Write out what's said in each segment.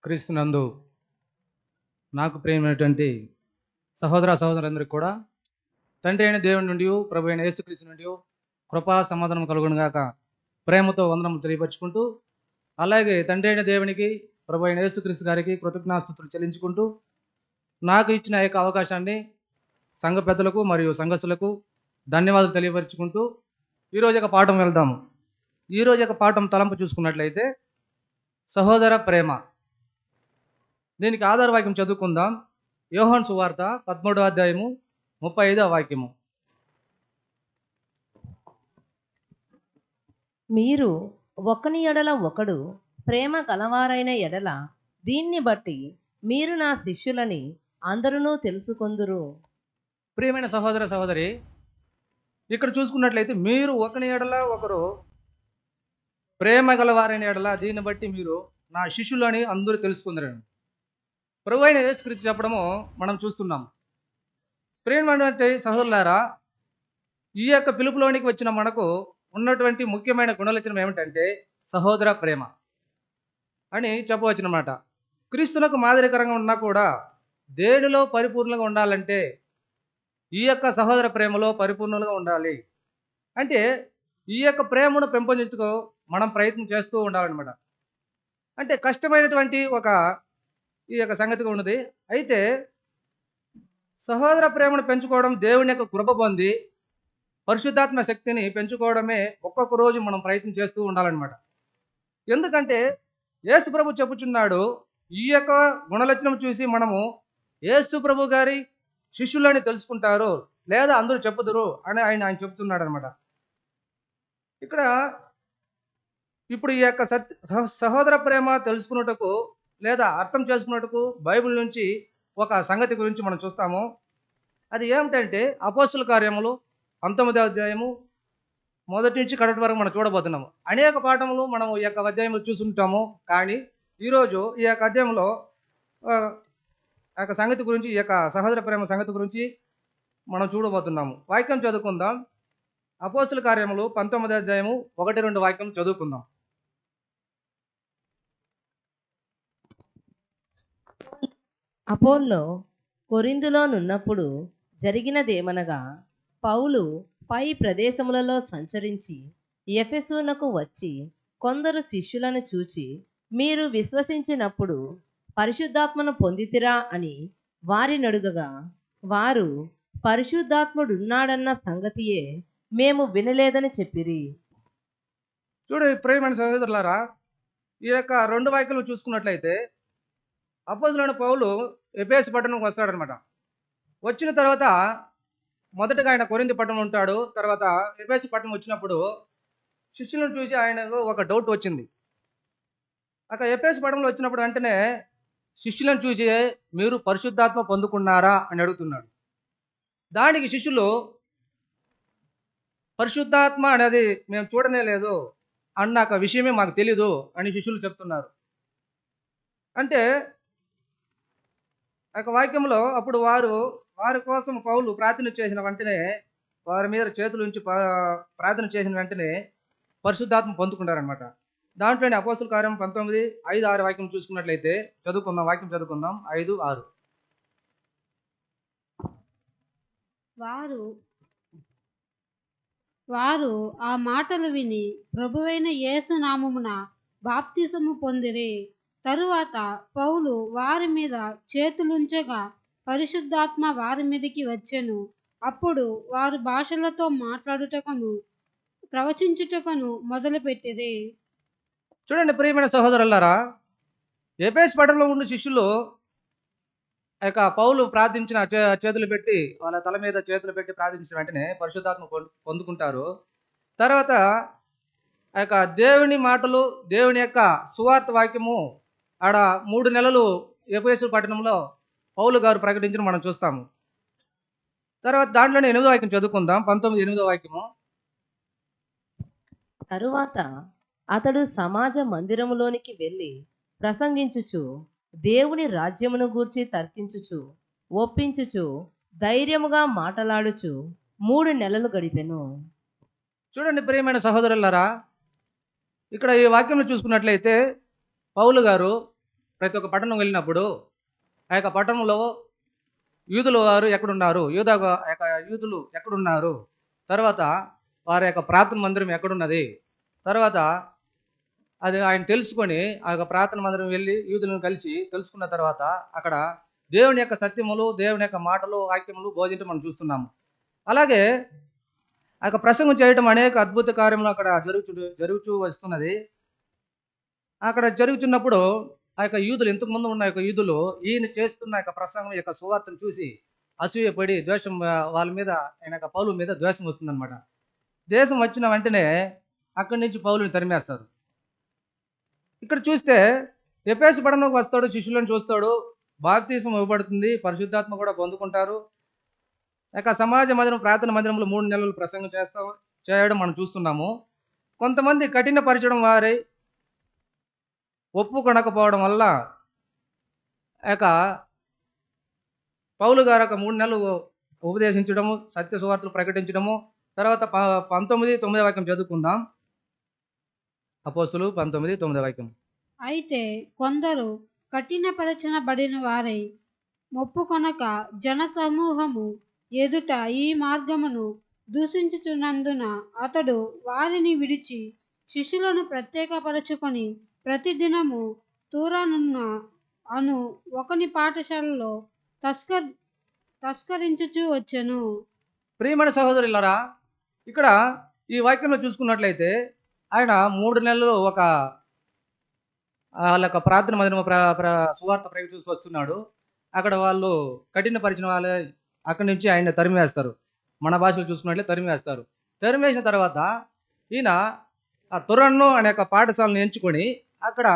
క్రీస్తునందు నాకు ప్రియమైనటువంటి సహోదర సహోదరులందరికీ కూడా తండ్రి అయిన దేవుని నుండి ప్రభు అయిన యేసుక్రీస్తు నుండి కృపా సమాధానం కలుగునుగాక ప్రేమతో వందనములు తెలియపరుచుకుంటూ, అలాగే తండ్రి అయిన దేవునికి ప్రభు అయిన యేసుక్రీస్తు గారికి కృతజ్ఞాస్తుతులు చెల్లించుకుంటూ, నాకు ఇచ్చిన యొక్క అవకాశాన్ని సంఘ పెద్దలకు మరియు సంఘస్థులకు ధన్యవాదాలు తెలియపరుచుకుంటూ ఈరోజు ఒక పాఠం వెళ్దాము. ఈరోజు ఒక పాఠం తలంపు చూసుకున్నట్లయితే సహోదర ప్రేమ. దీనికి ఆధార వాక్యం చదువుకుందాం. యోహాను సువార్త 13వ అధ్యాయము 35వ వాక్యము. మీరు ఒకని ఎడల ఒకడు ప్రేమ కలవారైన ఎడల దీన్ని బట్టి మీరు నా శిష్యులని అందరూ తెలుసుకొందురు. ప్రియమైన సహోదర సహోదరి, ఇక్కడ చూసుకున్నట్లయితే మీరు ఒకని ఎడల ఒకరు ప్రేమ గలవారైన ఎడల దీన్ని బట్టి మీరు నా శిష్యులని అందరూ తెలుసుకుందరని ప్రభు అయిన యేసుక్రీస్తు చెప్పడము మనం చూస్తున్నాం. ప్రియమైనటువంటి సహోదరులారా, ఈ యొక్క పిలుపులోనికి వచ్చిన మనకు ఉన్నటువంటి ముఖ్యమైన గుణలక్షణం ఏమిటంటే సహోదర ప్రేమ అని చెప్పవచ్చునమాట. క్రీస్తునకు మాదిరికరంగా ఉన్నా కూడా దేనిలో పరిపూర్ణంగా ఉండాలంటే ఈ యొక్క సహోదర ప్రేమలో పరిపూర్ణంగా ఉండాలి. అంటే ఈ యొక్క ప్రేమను పెంపొందించుకో మనం ప్రయత్నం చేస్తూ ఉండాలన్నమాట. అంటే కష్టమైనటువంటి ఈ యొక్క సంగతిగా ఉన్నది. అయితే సహోదర ప్రేమను పెంచుకోవడం దేవుని యొక్క కృప పొంది పరిశుద్ధాత్మ శక్తిని పెంచుకోవడమే ఒక్కొక్క రోజు మనం ప్రయత్నం చేస్తూ ఉండాలన్నమాట. ఎందుకంటే యేసు ప్రభు చెప్పుచున్నాడు, ఈ యొక్క గుణలక్షణం చూసి మనము యేసు ప్రభు గారి శిష్యులని తెలుసుకుంటారు లేదా అందరూ చెప్పుదురు అని ఆయన చెప్తున్నాడు అనమాట. ఇక్కడ ఇప్పుడు ఈ యొక్క సహోదర ప్రేమ తెలుసుకున్నటకు లేదా అర్థం చేసుకున్నట్టుకు బైబిల్ నుంచి ఒక సంగతి గురించి మనం చూస్తాము. అది ఏమిటంటే అపోస్తుల కార్యములు 19వ అధ్యాయము 1 నుంచి కడపటి వరకు మనం చూడబోతున్నాము. అనేక పాఠములు మనం ఈ యొక్క అధ్యాయంలో చూసుంటాము. కానీ ఈరోజు ఈ యొక్క అధ్యాయంలో ఆ యొక్క సంగతి గురించి, ఈ యొక్క సహోదర ప్రేమ సంగతి గురించి మనం చూడబోతున్నాము. వాక్యం చదువుకుందాం. అపోస్తుల కార్యములు 19వ అధ్యాయము 1-2 వాక్యం చదువుకుందాం. అపోల్లో కొరింథులోనున్నప్పుడు జరిగినదేమనగా, పౌలు పై ప్రదేశములలో సంచరించి ఎఫెసునకు వచ్చి కొందరు శిష్యులను చూచి, మీరు విశ్వసించినప్పుడు పరిశుద్ధాత్మను పొందితిరా అని వారినడుగగా, వారు పరిశుద్ధాత్ముడున్నాడన్న సంగతియే మేము వినలేదని చెప్పిరి. చూడు ప్రియమైన సహోదరులారా, ఈ యొక్క 2 వాక్యాలు చూసుకున్నట్లయితే అపోస్తలుడైన పౌలు ఎఫెసు పట్టణంకి వస్తాడనమాట. వచ్చిన తర్వాత మొదటగా ఆయన కొరింథీ పట్టణం ఉంటాడు. తర్వాత ఎఫెసు పట్టణం వచ్చినప్పుడు శిష్యులను చూసి ఆయనకు ఒక డౌట్ వచ్చింది. అక్కడ ఎఫెసు పట్టణంలో వచ్చినప్పుడు వెంటనే శిష్యులను చూసి మీరు పరిశుద్ధాత్మ పొందుకున్నారా అని అడుగుతున్నాడు. దానికి శిష్యులు పరిశుద్ధాత్మ అనేది మేము చూడనే లేదు అన్న విషయమే మాకు తెలీదు అని శిష్యులు చెప్తున్నారు. అంటే ఆ వాక్యంలో అప్పుడు వారి కోసం పౌలు ప్రార్థన చేసిన వెంటనే, వారి మీద చేతులు ఉంచి ప్రార్థన చేసిన వెంటనే పరిశుద్ధాత్మ పొందుకుంటారనమాట. దాంట్లోనే అపోస్తుల కార్యం 19:5-6 వాక్యం చూసుకున్నట్లయితే చదువుకుందాం. వాక్యం చదువుకుందాం. 5-6. వారు ఆ మాటలు విని ప్రభువైన యేసు నామమున బాప్తిసము పొందిరి. తరువాత పౌలు వారి మీద చేతులుంచగా పరిశుద్ధాత్మ వారి మీదకి వచ్చెను. అప్పుడు వారు భాషలతో మాట్లాడుటకును ప్రవచించుటకును మొదలుపెట్టిరి. చూడండి ప్రియమైన సహోదరులారా, ఎఫెసు పట్టణంలో ఉన్న శిష్యులు పౌలు ప్రార్థించిన చేతులు పెట్టి, వాళ్ళ తల మీద చేతులు పెట్టి ప్రార్థించిన వెంటనే పరిశుద్ధాత్మ పొందుకుంటారు. తర్వాత దేవుని మాటలు, దేవుని యొక్క సువార్త వాక్యము ఆడ 3 నెలలు ఎఫెసు పట్టణంలో పౌలు గారు ప్రకటించడం మనం చూస్తాము. తర్వాత దాంట్లోనే 8వ వాక్యం చదువుకుందాం. 19:8 వాక్యము. తరువాత అతడు సమాజ మందిరములోనికి వెళ్ళి ప్రసంగించుచు, దేవుని రాజ్యమును గూర్చి తర్కించుచు, ఒప్పించుచు, ధైర్యముగా మాటలాడుచు 3 నెలలు గడిపెను. చూడండి ప్రియమైన సహోదరులారా, ఇక్కడ ఈ వాక్యం చూసుకున్నట్లయితే పౌలు గారు ప్రతి ఒక్క పట్టణం వెళ్ళినప్పుడు ఆ యొక్క పట్టణంలో యూదుల వారు ఎక్కడున్నారు, యూదులు ఎక్కడున్నారు, తర్వాత వారి యొక్క ప్రార్థన మందిరం ఎక్కడున్నది, తర్వాత అది ఆయన తెలుసుకొని ఆ యొక్క ప్రార్థన మందిరం వెళ్ళి యూదులను కలిసి తెలుసుకున్న తర్వాత అక్కడ దేవుని యొక్క సత్యములు, దేవుని యొక్క మాటలు, వాక్యములు బోధించడం మనం చూస్తున్నాము. అలాగే ఆ యొక్క ప్రసంగం చేయడం అనేక అద్భుత కార్యములు అక్కడ జరుగుతూ వస్తున్నది. అక్కడ జరుగుతున్నప్పుడు ఆ యొక్క యూదులు, ఇంతకుముందు ఉన్న యొక్క యూదులు ఈయన చేస్తున్న యొక్క ప్రసంగం యొక్క సువార్తను చూసి అసూయపడి ద్వేషం, వాళ్ళ మీద ఆయన యొక్క పౌలు మీద ద్వేషం వస్తుందన్నమాట. దేశం వచ్చిన వెంటనే అక్కడి నుంచి పౌలుని తరిమేస్తారు. ఇక్కడ చూస్తే ఎఫెసు పట్టణంలోకి వస్తాడు, శిష్యులను చూస్తాడు, బాప్తీసం ఇవ్వబడుతుంది, పరిశుద్ధాత్మ కూడా పొందుకుంటారు. ఇక సమాజ మందిరం, ప్రార్థన మందిరంలో 3 నెలలు ప్రసంగం చేయడం మనం చూస్తున్నాము. కొంతమంది కఠినపరచడం వారి ఒప్పుకొనకపోవడం వల్ల ఇక పౌలు గారు ఒక 3 నెలలు ఉపదేశించడము, సత్య సువార్తలు ప్రకటించడము. తర్వాత 19:9 వాక్యం చదువుకుందాం. అపోస్తులు 19:9 వాక్యం. అయితే కొందరు కఠినపరచబడిన వారై మొప్పుకొనక జన సమూహము ఎదుట ఈ మార్గమును దూషించుచున్నందున అతడు వారిని విడిచి శిష్యులను ప్రత్యేకపరచుకొని ప్రతిదినము తూరానున్న అను ఒకని పాఠశాలలో తస్కరించుచూ వచ్చెను. ప్రియమైన సహోదరులారా, ఇక్కడ ఈ వాక్యంలో చూసుకున్నట్లయితే ఆయన 3 నెలలు ఒక వాళ్ళ యొక్క ప్రార్థన మందిరం సువార్త ప్రకటిస్తూ వస్తున్నాడు. అక్కడ వాళ్ళు కఠినపరిచిన వాళ్ళే అక్కడి నుంచి ఆయన తరిమివేస్తారు. మన భాషలో చూసుకున్నట్లే తరిమివేస్తారు. తరిమేసిన తర్వాత ఈయన ఆ తురన్ను అనే యొక్క పాఠశాలను ఎంచుకొని అక్కడ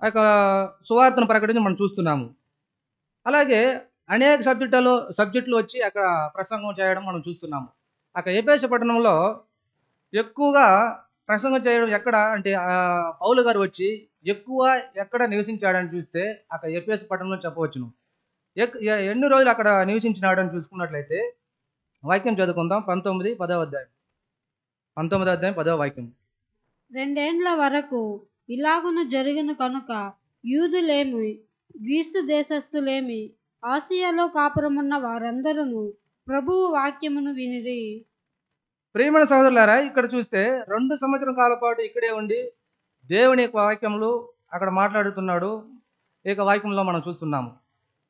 ఆ యొక్క సువార్తను ప్రకటించి మనం చూస్తున్నాము. అలాగే అనేక సబ్జెక్టులు వచ్చి అక్కడ ప్రసంగం చేయడం మనం చూస్తున్నాము. అక్కడ ఎఫెసు పట్టణంలో ఎక్కువగా ప్రసంగం చేయడం ఎక్కడ అంటే పౌలు గారు వచ్చి ఎక్కువ ఎక్కడ నివసించాడని చూస్తే అక్కడ ఎఫెసు పట్టణంలో చెప్పవచ్చును. ఎన్ని రోజులు అక్కడ నివసించినాడని చూసుకున్నట్లయితే వాక్యం చదువుకుందాం. 19:10 అధ్యాయం. 19వ అధ్యాయం 10వ వాక్యం. 2 ఏండ్ల వరకు ఇలాగున జరిగిన కనుక యూదులేమి గ్రీస్తు దేశస్థులేమి ఆసియాలో కాపురమున్న వారందరూ ప్రభువు వాక్యమును వినిరి. ప్రియమైన సహోదరులారా, ఇక్కడ చూస్తే 2 సంవత్సరం కాలం పాటు ఇక్కడే ఉండి దేవుని యొక్క వాక్యములు అక్కడ మాట్లాడుతున్నాడు. ఏక వాక్యంలో మనం చూస్తున్నాము.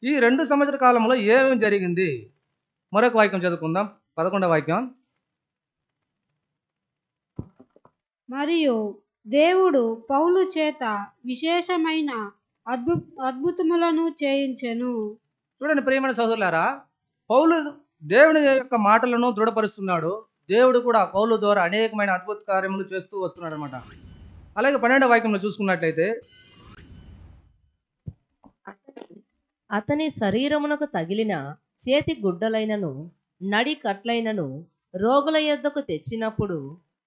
ఈ 2 సంవత్సర కాలంలో ఏమేమి జరిగింది? మరొక వాక్యం చదువుకుందాం. 11వ వాక్యం. మరియు దేవుడు పౌలు చేత విశేషమైన అద్భుతములను చేయించెను. చూడండి ప్రియమైన సహోదరులారా, పౌలు దేవుని యొక్క మాటలను దృఢపరుస్తున్నాడు. దేవుడు కూడా పౌలు ద్వారా అనేకమైన అద్భుత కార్యములు చేస్తూ వస్తున్నాడు అనమాట. అలాగే 12వ వాక్యంలో చూసుకున్నట్లయితే అతని శరీరమునకు తగిలిన చేతి గుడ్డలైనను నడి కట్లైనను రోగుల యొద్దకు తెచ్చినప్పుడు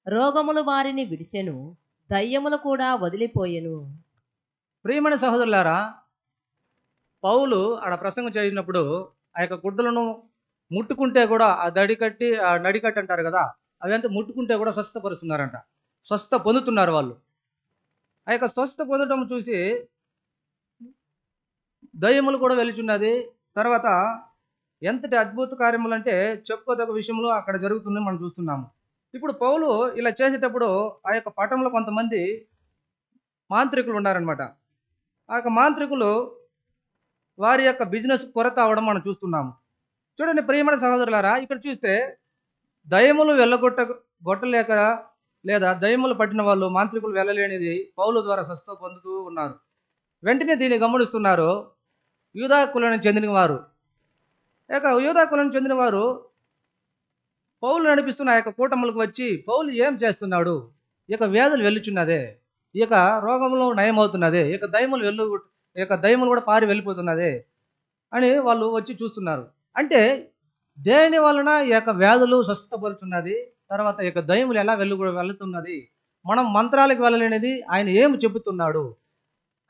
రోగములు వారిని విడిచెను, దయ్యములు కూడా వదిలిపోయెను. ప్రియమైన సహోదరులారా, పౌలు ఆడ ప్రసంగం చేసినప్పుడు ఆ యొక్క గుడ్డలను ముట్టుకుంటే కూడా ఆ నడికట్టి అంటారు కదా, అవంతా ముట్టుకుంటే కూడా స్వస్థపరుస్తున్నారంట, స్వస్థ పొందుతున్నారు వాళ్ళు. ఆ యొక్క స్వస్థ పొందడం చూసి దయ్యములు కూడా వెలుచున్నది. తర్వాత ఎంతటి అద్భుత కార్యములు అంటే చెప్పుకోదగ్గ విషయంలో అక్కడ జరుగుతుందని మనం చూస్తున్నాము. ఇప్పుడు పౌలు ఇలా చేసేటప్పుడు ఆ యొక్క పట్టణంలో కొంతమంది మాంత్రికులు ఉన్నారనమాట. ఆ యొక్క మాంత్రికులు వారి యొక్క బిజినెస్ కొరత అవడం మనం చూస్తున్నాము. చూడండి ప్రియమైన సహోదరులారా, ఇక్కడ చూస్తే దయ్యములు గొట్టలేక లేదా దయ్యములు పట్టిన వాళ్ళు, మాంత్రికులు వెళ్ళలేనిది పౌలు ద్వారా స్వస్థత పొందుతూ ఉన్నారు. వెంటనే దీన్ని గమనిస్తున్నారు యూదా కులానికి చెందిన వారు. యూదా కులానికి చెందిన వారు పౌలు నడిపిస్తున్న ఆ యొక్క కూటములకు వచ్చి, పౌలు ఏం చేస్తున్నాడు, ఇక వ్యాధులు వెళ్ళుచున్నదే, ఇక రోగములు నయమవుతున్నదే, ఇక దయ్యములు కూడా పారి వెళ్ళిపోతున్నదే అని వాళ్ళు వచ్చి చూస్తున్నారు. అంటే దేని వలన ఈ యొక్క వ్యాధులు స్వస్థపరుచున్నది, తర్వాత ఈ యొక్క దయ్యములు ఎలా వెళ్తున్నది, మనం మంత్రాలకు వెళ్ళలేనిది ఆయన ఏమి చెబుతున్నాడు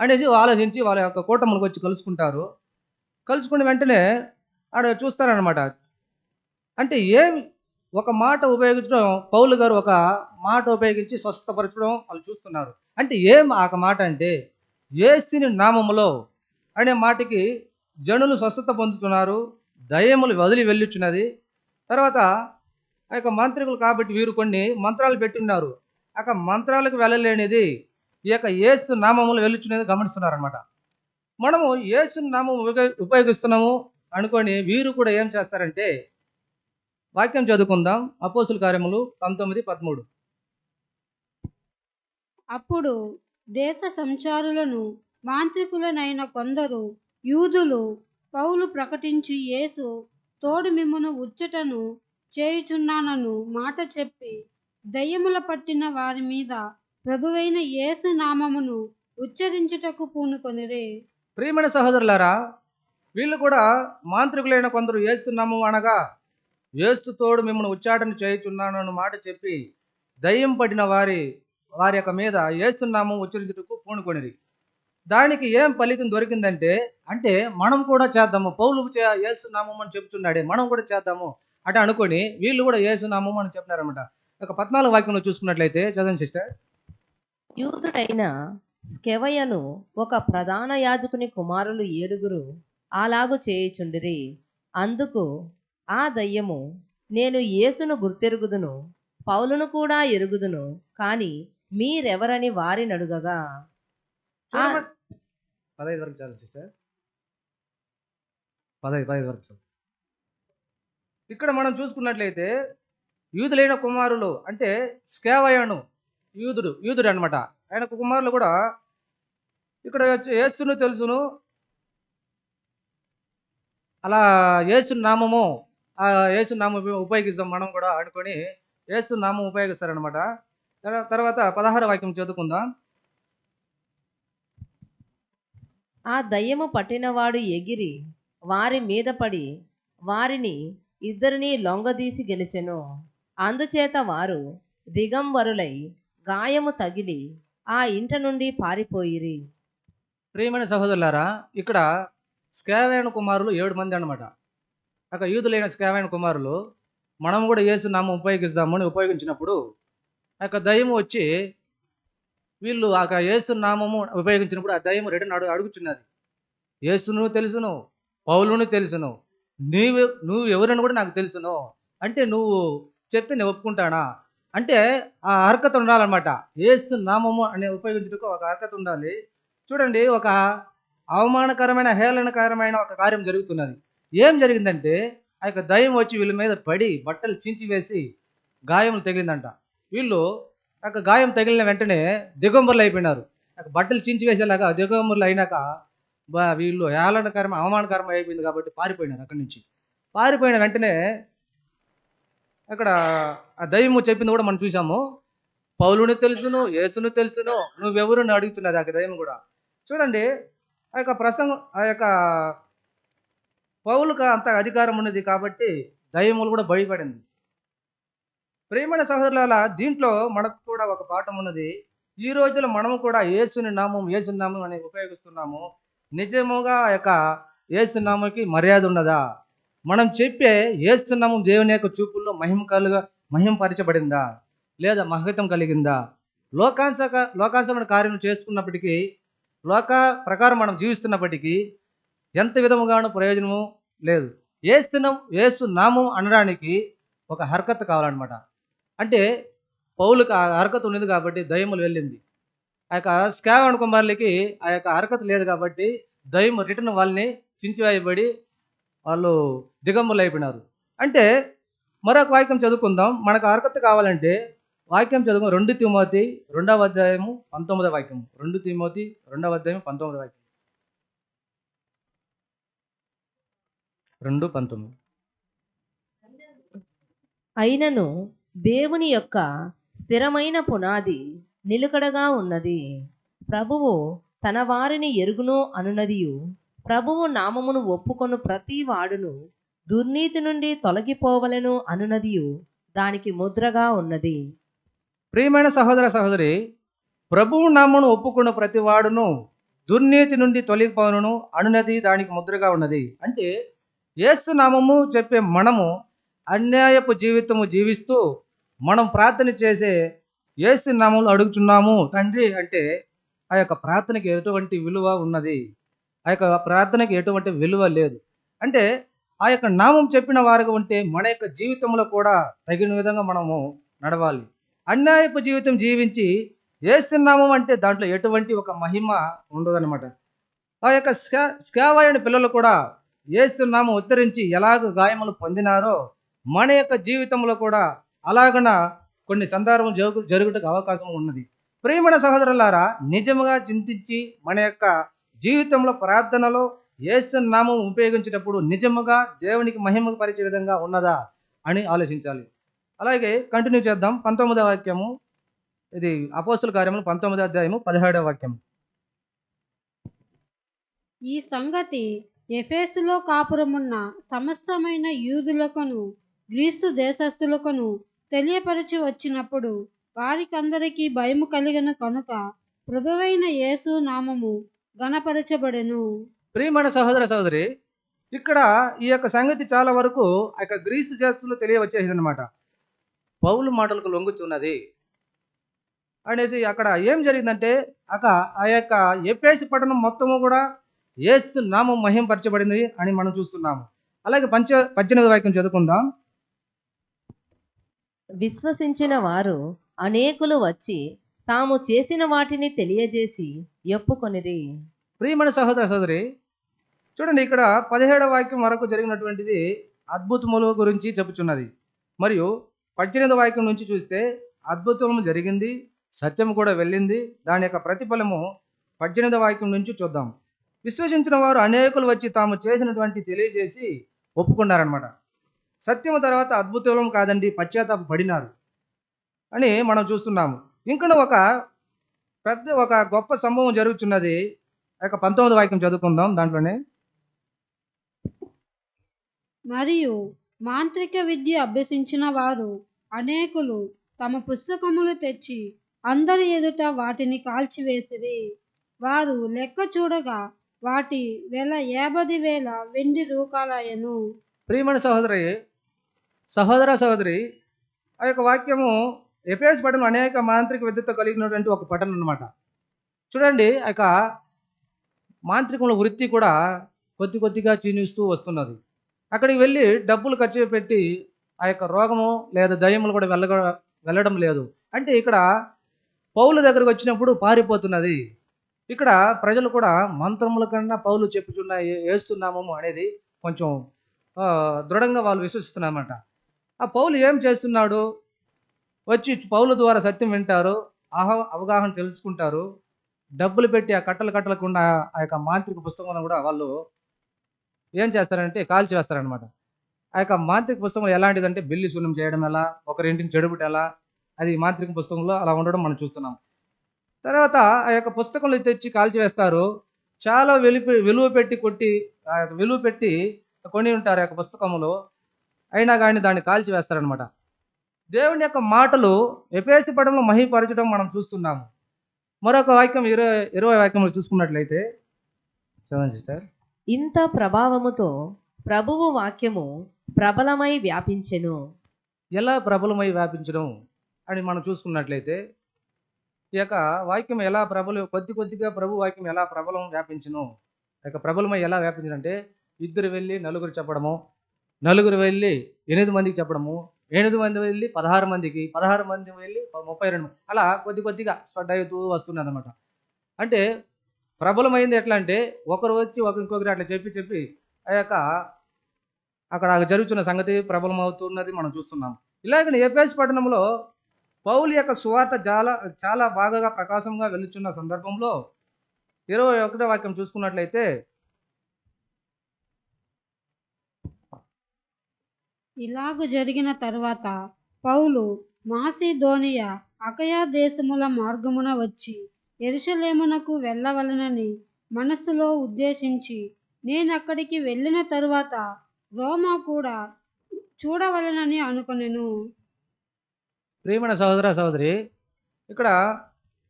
అనేసి ఆలోచించి వాళ్ళ యొక్క కూటములకు వచ్చి కలుసుకుంటారు. కలుసుకుని వెంటనే ఆడ చూస్తారనమాట. అంటే ఏమి ఒక మాట ఉపయోగించడం, పౌలు గారు ఒక మాట ఉపయోగించి స్వస్థపరచడం వాళ్ళు చూస్తున్నారు. అంటే ఏం ఆ మాట అంటే యేసుని నామములో అనే మాటకి జనులు స్వస్థత పొందుతున్నారు, దయ్యములు వదిలి వెళ్ళుచున్నది. తర్వాత ఆ యొక్క మాంత్రికులు కాబట్టి వీరు కొన్ని మంత్రాలు పెట్టున్నారు. ఆ యొక్క మంత్రాలకు వెళ్ళలేనిది ఈ యొక్క యేసు నామములు వెళ్ళుచున్నది గమనిస్తున్నారనమాట. మనము యేసు నామం ఉపయోగిస్తున్నాము అనుకొని వీరు కూడా ఏం చేస్తారంటే, వాక్యం చదువుకుందాం. అపోస్తుల కార్యములు 19:13. అప్పుడు దేశ సంచారులను మాంత్రికులనైన కొందరు యూదులు పౌలు ప్రకటించి యేసు తోడు మిమ్మును ఉచ్చటను చేయుచున్నానను మాట చెప్పి దయ్యముల పట్టిన వారి మీద ప్రభువైన యేసు నామమును ఉచ్చరించుటకు పూనుకొనిరి. ప్రియమైన సహోదరులారా, వీళ్ళు కూడా మాంత్రికులైన కొందరు యేసు నామం అనగా యేసు తోడు మిమ్మల్ని ఉచ్చాటన చేయుచున్నాను అన్న మాట చెప్పి దయ్యం పడిన వారి యొక్క మీద యేసు నామం ఉచ్చరించుటకు పూనుకొనిరి. దానికి ఏం ఫలితం దొరికిందంటే, అంటే మనం కూడా చేద్దాము, పౌలు యేసు నామం అని చెప్తున్నాడే మనం కూడా చేద్దాము అంటే అనుకొని వీళ్ళు కూడా యేసు నామం అని చెప్పినారనమాట. ఒక 14 వాక్యంలో చూసుకున్నట్లయితే చదవండి సిస్టర్. యూదుడైన స్కెవయను ఒక ప్రధాన యాజకుని కుమారులు 7 అలాగు చేయుచుండిరి. అందుకు ఆ దయ్యము, నేను యేసును గుర్తెరుగుదును, పౌలును కూడా ఎరుగుదును, కాని మీరెవరని వారిని అడుగగా 15 వరకు చాలు సిస్టర్. 15 వరకు చాలు. ఇక్కడ మనం చూసుకున్నట్లయితే యూదులైన కుమారులు అంటే స్కేవయను యూదుడు అనమాట. ఆయన కుమారులు కూడా ఇక్కడ యేసును తెలుసును, అలా యేసు నామము యేసు నామం ఉపయోగిస్తాం మనం కూడా అనుకొని యేసు నామం ఉపయోగిస్తారనమాట. తర్వాత 16 వాక్యం చదువుకుందాం. ఆ దయ్యము పట్టినవాడు ఎగిరి వారి మీద పడి వారిని ఇద్దరిని లొంగదీసి గెలిచెను. అందుచేత వారు దిగంబరులై గాయము తగిలి ఆ ఇంట నుండి పారిపోయిరి. ప్రియమైన సహోదరులారా, ఇక్కడ స్కేవయన కుమారులు 7 మంది అనమాట. అక్కడ యూదులైన స్కేవయన కుమారులు మనం కూడా యేసు నామం ఉపయోగిస్తామని ఉపయోగించినప్పుడు ఆ యొక్క దయ్యము వచ్చి వీళ్ళు ఆ యేసు నామము ఉపయోగించినప్పుడు ఆ దయ్యము రిటర్న్ అడుగుచున్నది, యేసును తెలుసును, పౌలును తెలుసును, నువ్వు ఎవరని కూడా నాకు తెలుసును, అంటే నువ్వు చెప్తే నేను ఒప్పుకుంటానా అంటే ఆ అర్హత ఉండాలన్నమాట. యేసు నామము అనే ఉపయోగించుటకు ఒక అర్హత ఉండాలి. చూడండి, ఒక అవమానకరమైన హేళనకరమైన ఒక కార్యం జరుగుతున్నది. ఏం జరిగిందంటే, ఆ యొక్క దయ్యం వచ్చి వీళ్ళ మీద పడి బట్టలు చించి వేసి గాయములు తగిలిందంట. వీళ్ళు ఆ యొక్క గాయం తగిలిన వెంటనే దిగంబరులు అయిపోయినారు. బట్టలు చించి వేసేలాగా దిగంబరులు అయినాక వీళ్ళు అవమానకరం అయిపోయింది కాబట్టి పారిపోయినారు. అక్కడి నుంచి పారిపోయిన వెంటనే అక్కడ ఆ దయ్యము చెప్పింది కూడా మనం చూసాము, పౌలుని తెలుసును, యేసును తెలుసును, నువ్వెవరు అడుగుతున్నది ఆ దయ్యం కూడా. చూడండి, ఆ యొక్క ప్రసంగం ఆ యొక్క పౌలుకు అంత అధికారం ఉన్నది కాబట్టి దయ్యములు కూడా భయపడింది. ప్రియమైన సహోదరుల, దీంట్లో మనకు కూడా ఒక పాఠం ఉన్నది. ఈ రోజుల్లో మనము కూడా యేసుని నామం అని ఉపయోగిస్తున్నాము. నిజముగా ఆ యొక్క యేసు నామంకి మర్యాద ఉన్నదా? మనం చెప్పే యేసు నామం దేవుని యొక్క చూపుల్లో మహింపరచబడిందా లేదా మహత్వం కలిగిందా? లోకాంశమైన కార్యం చేసుకున్నప్పటికీ, లోక ప్రకారం మనం జీవిస్తున్నప్పటికీ ఎంత విధముగానూ ప్రయోజనము లేదు. యేసు నామం అనడానికి ఒక అర్హత కావాలన్నమాట. అంటే పౌలుకి ఆ అర్హత ఉన్నది కాబట్టి దయ్యములు వెళ్ళింది. ఆ యొక్క స్కేవయన కుమారులకి ఆ యొక్క అర్హత లేదు కాబట్టి దయ్యం రిటర్న్ వాళ్ళని చించివేయబడి వాళ్ళు దిగంబరులు అయిపోయినారు. అంటే మరొక వాక్యం చదువుకుందాం. మనకు అర్హత కావాలంటే వాక్యం చదువు 2 తిమోతి 2వ అధ్యాయము 19వ వాక్యం. 2 తిమోతి 2వ అధ్యాయం 19వ వాక్యం. 2:19. అయినను దేవుని యొక్క స్థిరమైన పునాది నిలుకడగా ఉన్నది, ప్రభువు తన వారిని ఎరుగును అనునదియు, ప్రభువు నామమును ఒప్పుకొను ప్రతి వాడును దుర్నీతి నుండి తొలగిపోవలెను అనునదియు దానికి ముద్రగా ఉన్నది. ప్రియమైన సహోదర సహోదరి, ప్రభువు నామమును ఒప్పుకున్న ప్రతి వాడును దుర్నీతి నుండి తొలగిపోవలను అనునది దానికి ముద్రగా ఉన్నది. అంటే యేసు నామము చెప్పే మనము అన్యాయపు జీవితము జీవిస్తూ మనం ప్రార్థన చేసే యేసు నామములు అడుగుతున్నాము తండ్రి అంటే ఆ యొక్క ప్రార్థనకి ఎటువంటి విలువ ఉన్నది, ఆ యొక్క ప్రార్థనకి ఎటువంటి విలువ లేదు. అంటే ఆ యొక్క నామం చెప్పిన వారుగా ఉంటే మన యొక్క జీవితంలో కూడా తగిన విధంగా మనము నడవాలి. అన్యాయపు జీవితం జీవించి యేసు నామం అంటే దాంట్లో ఎటువంటి ఒక మహిమ ఉండదన్నమాట. ఆ యొక్క స్కావైన పిల్లలు కూడా యేసు నామం ఉచ్చరించి ఎలాగ గాయములు పొందినారో మన యొక్క జీవితంలో కూడా అలాగన కొన్ని సందర్భం జరుగుటకు అవకాశం ఉన్నది. ప్రియమైన సహోదరులారా, నిజముగా చింతించి మన యొక్క జీవితంలో ప్రార్థనలో యేసు నామం ఉపయోగించేటప్పుడు నిజముగా దేవునికి మహిమ పరిచే విధంగా ఉన్నదా అని ఆలోచించాలి. అలాగే కంటిన్యూ చేద్దాం. 19వ వాక్యము, ఇది అపోస్తుల కార్యములు 19వ అధ్యాయము 17వ వాక్యం. ఈ సంగతి ఎఫెసులో కాపురమున్న సమస్తమైన యూదులకును గ్రీసు దేశస్థులకును తెలియపరిచి వచ్చినప్పుడు వారికందరికీ భయము కలిగిన కనుక ప్రభువైన యేసు నామము గణపరచబడెను. ప్రియమైన సహోదర సహోదరి, ఇక్కడ ఈ యొక్క సంగతి చాలా వరకు ఆ యొక్క గ్రీసు దేశంలో తెలియవచ్చేసింది అనమాట. పౌలు మాటలకు లొంగుచున్నది అనేసి అక్కడ ఏం జరిగిందంటే ఆ యొక్క ఎఫెసు పట్టణం మొత్తము కూడా యేసు నామం మహింపరచబడింది అని మనం చూస్తున్నాము. అలాగే 18వ వాక్యం చదువుకుందాం. విశ్వసించిన వారు అనేకులు వచ్చి తాము చేసిన వాటిని తెలియజేసి ఒప్పుకొనిరి. ప్రియమైన సహోదర సహోదరి, చూడండి, ఇక్కడ 17వ వాక్యం వరకు జరిగినటువంటిది అద్భుతముల గురించి చెప్పుచున్నది. మరియు 18వ వాక్యం నుంచి చూస్తే అద్భుతము జరిగింది, సత్యం కూడా వెళ్ళింది. దాని యొక్క ప్రతిఫలము 18వ వాక్యం నుంచి చూద్దాం. విశ్వసించిన వారు అనేకులు వచ్చి తాము చేసినటువంటి తెలియజేసి ఒప్పుకున్నారనమాట. సత్యము తర్వాత అద్భుతం కాదండి, పశ్చాత్తాప పడినారు అని మనం చూస్తున్నాము. ఇంకా ఒక గొప్ప సంభవం జరుగుతున్నది. ఆ యొక్క 19వ వాక్యం చదువుకుందాం. దాంట్లోనే మరియు మాంత్రిక విద్య అభ్యసించిన వారు అనేకులు తమ పుస్తకములు తెచ్చి అందరి ఎదుట వాటిని కాల్చివేసిరి. వారు లెక్క చూడగా వాటి వెల 50,000 వెండి రూపాయలను. ప్రియమైన సహోదర సహోదరి, ఆ యొక్క వాక్యము ఎఫెసు పట్టణం అనేక మాంత్రిక విద్యతో కలిగినటువంటి ఒక పట్టణం అన్నమాట. చూడండి, ఆ యొక్క మాంత్రికముల వృత్తి కూడా కొద్దిగా క్షీణిస్తూ వస్తున్నది. అక్కడికి వెళ్ళి డబ్బులు ఖర్చు పెట్టి ఆ యొక్క రోగము లేదా దయ్యములు కూడా వెళ్ళడం లేదు. అంటే ఇక్కడ పౌలు దగ్గరకు వచ్చినప్పుడు పారిపోతున్నది. ఇక్కడ ప్రజలు కూడా మంత్రముల కన్నా పౌలు చెప్పుచున్న వేస్తున్నాము అనేది కొంచెం దృఢంగా వాళ్ళు విశ్వసిస్తున్నారన్నమాట. ఆ పౌలు ఏం చేస్తున్నాడు? వచ్చి పౌలు ద్వారా సత్యం వింటారు, అవగాహన తెలుసుకుంటారు, డబ్బులు పెట్టి ఆ కట్టలకుండా ఆ యొక్క మాంత్రిక పుస్తకం కూడా వాళ్ళు ఏం చేస్తారంటే కాల్చి వేస్తారనమాట. ఆ యొక్క మాంత్రిక పుస్తకం ఎలాంటిదంటే బిల్లి శూన్యం చేయడం ఎలా, ఒకరింటిని చెడుపుట ఎలా, అది మాంత్రిక పుస్తకంలో అలా ఉండడం మనం చూస్తున్నాం. తర్వాత ఆ యొక్క పుస్తకంలో తెచ్చి కాల్చి వేస్తారు. చాలా విలువ పెట్టి కొని ఉంటారు ఆ యొక్క పుస్తకంలో, అయినా కానీ దాన్ని కాల్చి వేస్తారనమాట. దేవుని యొక్క మాటలు ఎఫెసు పట్టణంలో మహిమపరచడం మనం చూస్తున్నాము. మరొక వాక్యం 20వ వాక్యంలో చూసుకున్నట్లయితే చదవండి సిస్టర్. ఇంత ప్రభావముతో ప్రభువు వాక్యము ప్రబలమై వ్యాపించెను. ఎలా ప్రబలమై వ్యాపించడం అని మనం చూసుకున్నట్లయితే ఈ యొక్క వాక్యం ఎలా కొద్దిగా ప్రభు వాక్యం ఎలా ప్రబలం వ్యాపించను, ఆ యొక్క ప్రబలమై ఎలా వ్యాపించనంటే 2 వెళ్ళి 4 చెప్పడము, 4 వెళ్ళి 8 మందికి చెప్పడము, 8 మంది వెళ్ళి 16 మందికి, 16 మంది వెళ్ళి 32 మంది, అలా కొద్దిగా స్ప్రెడ్ అవుతూ వస్తున్నది అనమాట. అంటే ప్రబలమైంది ఎట్లా అంటే ఒకరు వచ్చి ఇంకొకరు అట్లా చెప్పి ఆ యొక్క అక్కడ జరుగుతున్న సంగతి ప్రబలం అవుతున్నది మనం చూస్తున్నాం. ఇలాగనే ఎఫెసు పట్టణంలో పౌలు యొక్క సువార్త చాలా బాగా ప్రకాశంగా వెలుచున్న సందర్భంలో 21వ వాక్యం చూసుకున్నట్లయితే ఇలాగు జరిగిన తర్వాత పౌలు మాసిదోనియా అకయా దేశముల మార్గమున వచ్చి యెరూషలేమునకు వెళ్ళవలనని మనస్సులో ఉద్దేశించి, నేనక్కడికి వెళ్ళిన తరువాత రోమా కూడా చూడవలనని అనుకొనెను. ప్రియమైన సహోదర సహోదరి, ఇక్కడ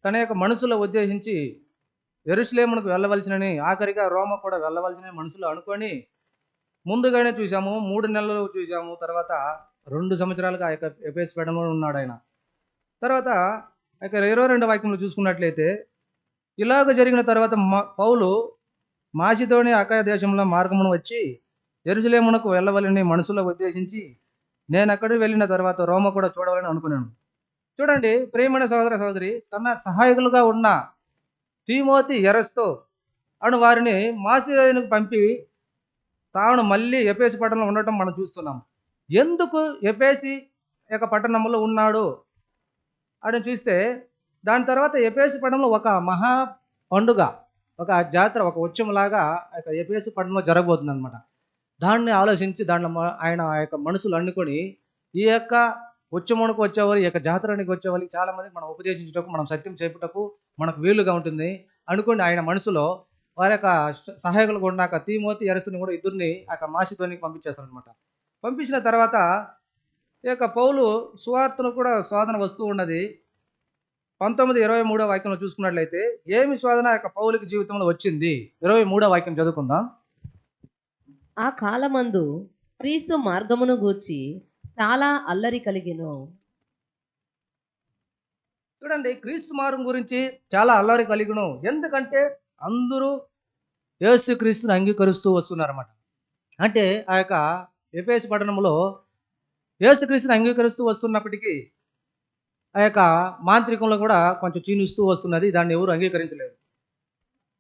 తన యొక్క మనసులో ఉద్దేశించి యెరూషలేమునకు వెళ్ళవలసినని, ఆఖరిగా రోమా కూడా వెళ్ళవలసిన మనసులో అనుకొని ముందుగానే చూసాము, 3 నెలలు చూసాము, తర్వాత 2 సంవత్సరాలుగా ఆ యొక్క ఎఫెసు పట్టణంలో ఉన్నాడు ఆయన. తర్వాత ఆ యొక్క 22వ వాక్యంలో చూసుకున్నట్లయితే ఇలాగ జరిగిన తర్వాత పౌలు మాసిదోనియ అకాయ దేశంలో మార్గమును వచ్చి యెరూషలేమునకు వెళ్ళవలని మనసులో ఉద్దేశించి నేను అక్కడికి వెళ్ళిన తర్వాత రోమ కూడా చూడవాలని అనుకున్నాను. చూడండి ప్రియమైన సహోదర సహోదరి, తన సహాయకులుగా ఉన్న తిమోతి ఎరస్తో అను వారిని మాసిదోనియకు పంపి తాను మళ్ళీ ఎఫెసు పట్టణంలో ఉండటం మనం చూస్తున్నాం. ఎందుకు ఎఫెసు యొక్క పట్టణంలో ఉన్నాడు అని చూస్తే, దాని తర్వాత ఎఫెసు పట్టణంలో ఒక మహా పండుగ, ఒక జాతర, ఒక ఉత్సవంలాగా ఎఫెసు పట్టణంలో జరగబోతుంది అనమాట. దాన్ని ఆలోచించి దాంట్లో ఆయన ఆ యొక్క మనసులు అనుకొని ఈ యొక్క ఉత్సవానికి వచ్చేవారు, ఈ యొక్క జాతరానికి వచ్చేవాళ్ళకి చాలామందికి మనం ఉపదేశించుటకు, మనం సత్యం చెప్పుటకు మనకు వీలుగా ఉంటుంది అనుకోండి. ఆయన మనసులో వారి యొక్క సహాయకులు కూడా తిమోతి ఎరస్తుని కూడా ఇద్దరిని ఆ యొక్క మాసిదోనికి పంపించేస్తారు అనమాట. పంపించిన తర్వాత ఈ యొక్క పౌలు సువార్తను కూడా శోధన వస్తూ ఉన్నది. 19:23 వాక్యంలో చూసుకున్నట్లయితే ఏమి శోధన ఆ యొక్క పౌలుకి జీవితంలో వచ్చింది? 23వ వాక్యం చదువుకుందాం. ఆ కాలమందు క్రీస్తు మార్గమును గూర్చి చాలా అల్లరి కలిగెను. చూడండి, క్రీస్తు మార్గం గురించి చాలా అల్లరి కలిగును. ఎందుకంటే అందరూ యేసు క్రీస్తుని అంగీకరిస్తూ వస్తున్నారన్నమాట. అంటే ఆ యొక్క ఎఫెసు పట్టణంలో యేసు క్రీస్తుని అంగీకరిస్తూ వస్తున్నప్పటికీ ఆ యొక్క మాంత్రికంలో కూడా కొంచెం క్షీణిస్తూ వస్తున్నది. దాన్ని ఎవరు అంగీకరించలేదు.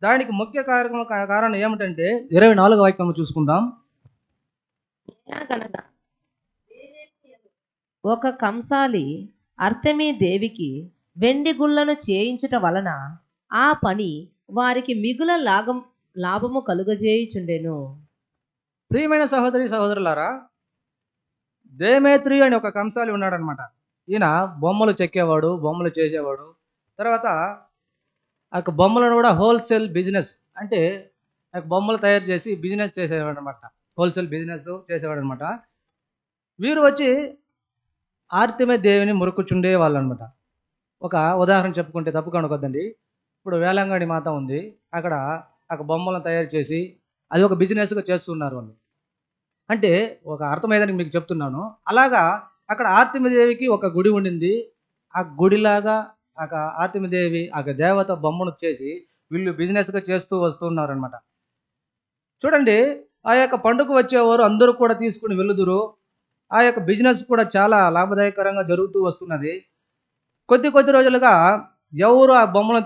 దానికి ముఖ్య కారణం ఏమిటంటే 24వ వాక్యం చూసుకుందాం. ఎలాగనగా ఒక కంసాలి అర్తెమీ దేవికి వెండి గుళ్ళను చేయించుట వలన ఆ పని వారికి మిగుల లాభము కలుగజేయుచుండెను. ప్రియమైన సహోదరి సహోదరులారా, దేమేత్రి అని ఒక కంసాలి ఉన్నాడనమాట. ఈయన బొమ్మలు చెక్కేవాడు, బొమ్మలు చేసేవాడు. తర్వాత ఆ బొమ్మలను కూడా హోల్సేల్ బిజినెస్, అంటే ఆ బొమ్మలు తయారు చేసి బిజినెస్ చేసేవాడు అనమాట. హోల్సేల్ బిజినెస్ చేసేవాడు అనమాట. వీరు వచ్చి ఆర్తిమే దేవిని మురుకుచుండే వాళ్ళు అనమాట. ఒక ఉదాహరణ చెప్పుకుంటే తప్పు కనుకొద్దండి. ఇప్పుడు వేలంగాడి మాత ఉంది, అక్కడ ఆ బొమ్మలను తయారు చేసి అది ఒక బిజినెస్గా చేస్తున్నారు వాళ్ళు. అంటే ఒక అర్థమయ్యేదానికి మీకు చెప్తున్నాను. అలాగా అక్కడ ఆర్తిమదేవికి ఒక గుడి ఉండింది. ఆ గుడిలాగా ఆ ఆర్తిమదేవి ఆ దేవత బొమ్మను చేసి వీళ్ళు బిజినెస్గా చేస్తూ వస్తున్నారు అనమాట. చూడండి, ఆ యొక్క పండుగ వచ్చేవారు అందరూ కూడా తీసుకుని వెళ్ళుదురు. ఆ యొక్క బిజినెస్ కూడా చాలా లాభదాయకరంగా జరుగుతూ వస్తున్నది. కొద్ది రోజులుగా ఎవరు ఆ బొమ్మలను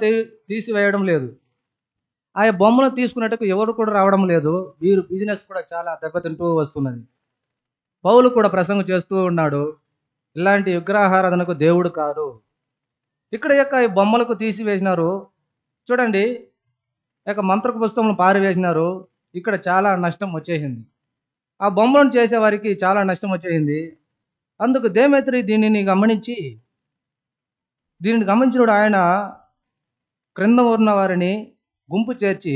తీసివేయడం లేదు. ఆ బొమ్మను తీసుకున్నట్టుకు ఎవరు కూడా రావడం లేదు. వీరు బిజినెస్ కూడా చాలా దెబ్బతింటూ వస్తున్నది. పౌలు కూడా ప్రసంగం చేస్తూ ఉన్నాడు, ఇలాంటి విగ్రహారాధనకు దేవుడు కాదు. ఇక్కడ యొక్క ఈ బొమ్మలకు తీసివేసినారు. చూడండి, యొక్క మంత్రక పుస్తకం పారివేసినారు. ఇక్కడ చాలా నష్టం వచ్చేసింది. ఆ బొమ్మలను చేసేవారికి చాలా నష్టం వచ్చేసింది. అందుకు దేమేత్రి దీనిని గమనించినప్పుడు ఆయన క్రింద ఉన్న వారిని గుంపు చేర్చి,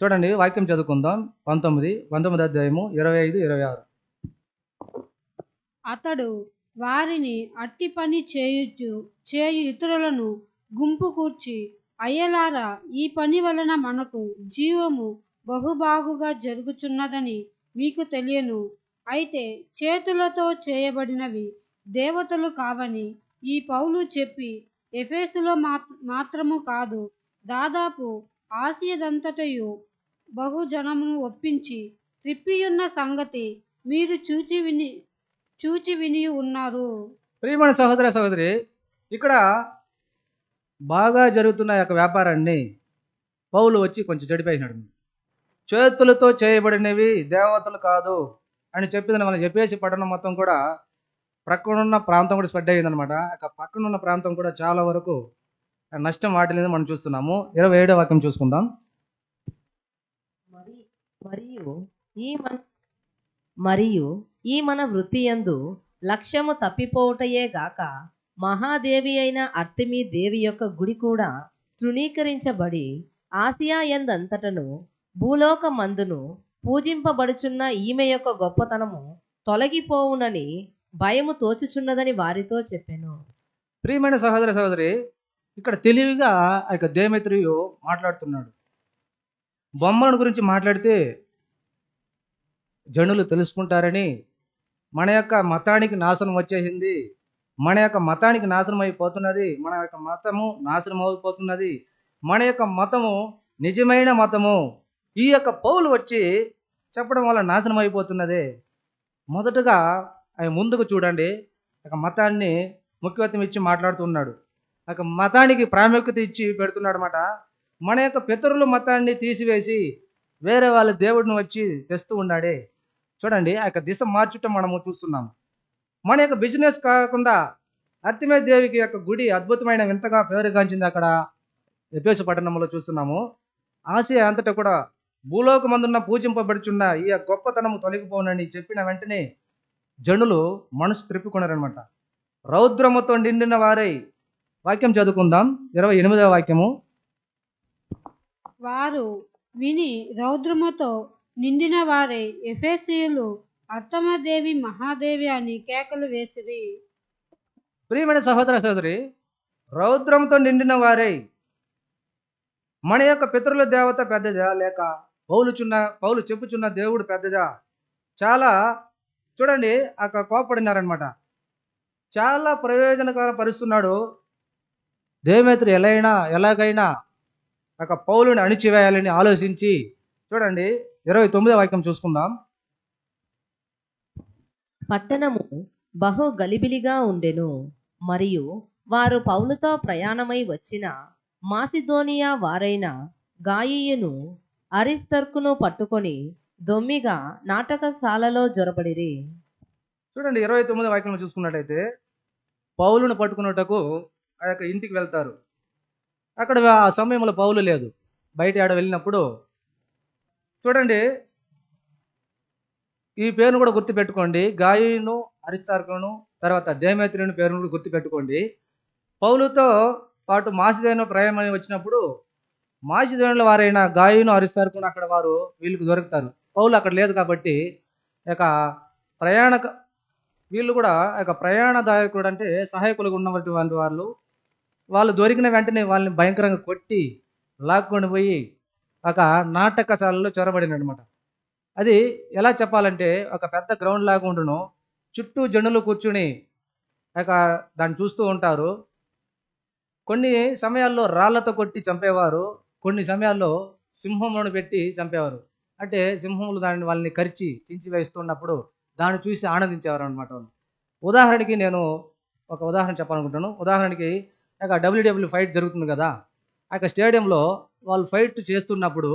చూడండి వాక్యం చదువుకుందాం. 19వ అధ్యాయము 25-26. అతడు వారిని అట్టి పని చేయు ఇతరులను గుంపు కూర్చి, అయ్యలారా, ఈ పని వలన మనకు జీవము బహుబాగుగా జరుగుచున్నదని మీకు తెలియను. అయితే చేతులతో చేయబడినవి దేవతలు కావని ఈ పౌలు చెప్పి ఎఫెసులో మాత్రము కాదు, దాదాపు ఆసియదంతటయు బహుజనమును ఒప్పించి త్రిప్పియున్న సంగతి మీరు చూచి విని ఉన్నారు. ప్రియమైన సహోదర సహోదరి, ఇక్కడ బాగా జరుగుతున్న యొక్క వ్యాపారాన్ని పౌలు వచ్చి కొంచెం చెడిపేసినాడు. చేతులతో చేయబడినవి దేవతలు కాదు అని చెప్పిందని మనం చెప్పేసి పట్టణం మొత్తం కూడా ప్రక్కనున్న ప్రాంతం కూడా స్ప్రెడ్ అయ్యిందనమాట. పక్కనున్న ప్రాంతం కూడా చాలా వరకు నష్టం వాటిల్లింది మనం చూస్తున్నాము. 27వ వాక్యం చూసుకుందాం. మరియు ఈ మన వృత్తి యందు లక్ష్యము తప్పిపోవటయే గాక మహాదేవి అయిన అర్తెమీ దేవి యొక్క గుడి కూడా తృణీకరించబడి ఆసియా యందంతటను భూలోక మందును పూజింపబడుచున్న ఈమె యొక్క గొప్పతనము తొలగిపోవునని భయము తోచుచున్నదని వారితో చెప్పాను. ప్రియమైన సహోదర సహోదరి, ఇక్కడ తెలివిగా ఆ యొక్క దేమేత్రియు మాట్లాడుతున్నాడు. బొమ్మల గురించి మాట్లాడితే జనులు తెలుసుకుంటారని, మన యొక్క మతానికి నాశనం వచ్చేసింది, మన యొక్క మతానికి నాశనం అయిపోతున్నది, మన యొక్క మతము నాశనం అయిపోతున్నది, మన యొక్క మతము నిజమైన మతము. ఈ యొక్క పౌలు వచ్చి చెప్పడం వల్ల నాశనం అయిపోతున్నదే. మొదటగా ఆయన ముందుకు చూడండి, ఒక మతాన్ని ముఖ్యత్వం ఇచ్చి మాట్లాడుతున్నాడు. ఒక మతానికి ప్రాముఖ్యత ఇచ్చి పెడుతున్నాడు అన్నమాట. మన యొక్క పితరుల మతాన్ని తీసివేసి వేరే వాళ్ళ దేవుడిని వచ్చి తెస్తూ ఉన్నాడే. చూడండి, ఆ యొక్క దిశ మార్చుట మనము చూస్తున్నాము. మన యొక్క బిజినెస్ కాకుండా అర్తిమే దేవికి యొక్క గుడి అద్భుతమైన వింతగా పేరుగాంచింది. అక్కడ ఎఫెసు పట్టణంలో చూస్తున్నాము. ఆసియా అంతటా కూడా భూలోకమందున్న పూజింపబడుచున్న ఈ గొప్పతనము తొలగిపోనని చెప్పిన వెంటనే జనులు మనసు త్రిప్పుకున్నారనమాట. రౌద్రముతో నిండిన వారై, వాక్యం చదువుకుందాం, 28వ వాక్యము. వారు విని రౌద్రముతో నిండిన వారే ఎఫెసీయులు అర్తమదేవి మహాదేవి అని కేకలు వేసిరి. ప్రియమైన సహోదర సహోదరి, రౌద్రంతో నిండిన వారై, మన యొక్క పితరుల దేవత పెద్దదా లేక పౌలు చెప్పుచున్న దేవుడు పెద్దదా? చాలా చూడండి, అక్కడ కోపడినారనమాట. చాలా ప్రయోజనకరం పరుస్తున్నాడు. దేవేంద్రుడు ఎలాగైనా ఒక పౌలుని అణిచివేయాలని ఆలోచించి, చూడండి 29వ వాక్యం చూసుకుందాం. పట్టణము బహు గలిబిలిగా ఉండెను. మరియు వారు పౌలుతో ప్రయాణమై వచ్చిన మాసిదోనియా వారైన గాయియును అరిస్తర్కును పట్టుకొని దొమ్మిగా నాటకశాలలో జొరబడిరి. చూడండి 29వ వాక్యం చూసుకున్నట్టయితే, పౌలును పట్టుకున్నటకు ఆ యొక్క ఇంటికి వెళ్తారు. అక్కడ ఆ సమయంలో పౌలు లేదు, బయట ఆడ వెళ్ళినప్పుడు చూడండి, ఈ పేరును కూడా గుర్తుపెట్టుకోండి. గాయిను, అరిస్తార్కును, తర్వాత దేమేత్రిని పేరును కూడా గుర్తుపెట్టుకోండి. పౌలుతో పాటు మాసిదోనియా ప్రయాణమని వచ్చినప్పుడు మాసిదోనియా వారైన గాయిను, అరిస్తార్కును అక్కడ వీళ్ళకి దొరుకుతారు. పౌలు అక్కడ లేదు కాబట్టి యొక్క వీళ్ళు కూడా ప్రయాణదాయకుడు అంటే సహాయకులుగా ఉన్నటువంటి వాళ్ళు దొరికిన వెంటనే వాళ్ళని భయంకరంగా కొట్టి లాక్కొని పోయి ఒక నాటకశాలలో చొరబడిన అనమాట. అది ఎలా చెప్పాలంటే, ఒక పెద్ద గ్రౌండ్ లాగా ఉండును, చుట్టూ జనులు కూర్చుని దాన్ని చూస్తూ ఉంటారు. కొన్ని సమయాల్లో రాళ్లతో కొట్టి చంపేవారు, కొన్ని సమయాల్లో సింహములను పెట్టి చంపేవారు. అంటే సింహములు వాళ్ళని కరిచి చించి వేస్తున్నప్పుడు దాన్ని చూసి ఆనందించేవారు అనమాట. ఉదాహరణకి నేను ఒక ఉదాహరణ చెప్పాలనుకుంటాను. ఉదాహరణకి డబ్ల్యూడబ్ల్యూ ఫైట్ జరుగుతుంది కదా, స్టేడియంలో వాళ్ళు ఫైట్ చేస్తున్నప్పుడు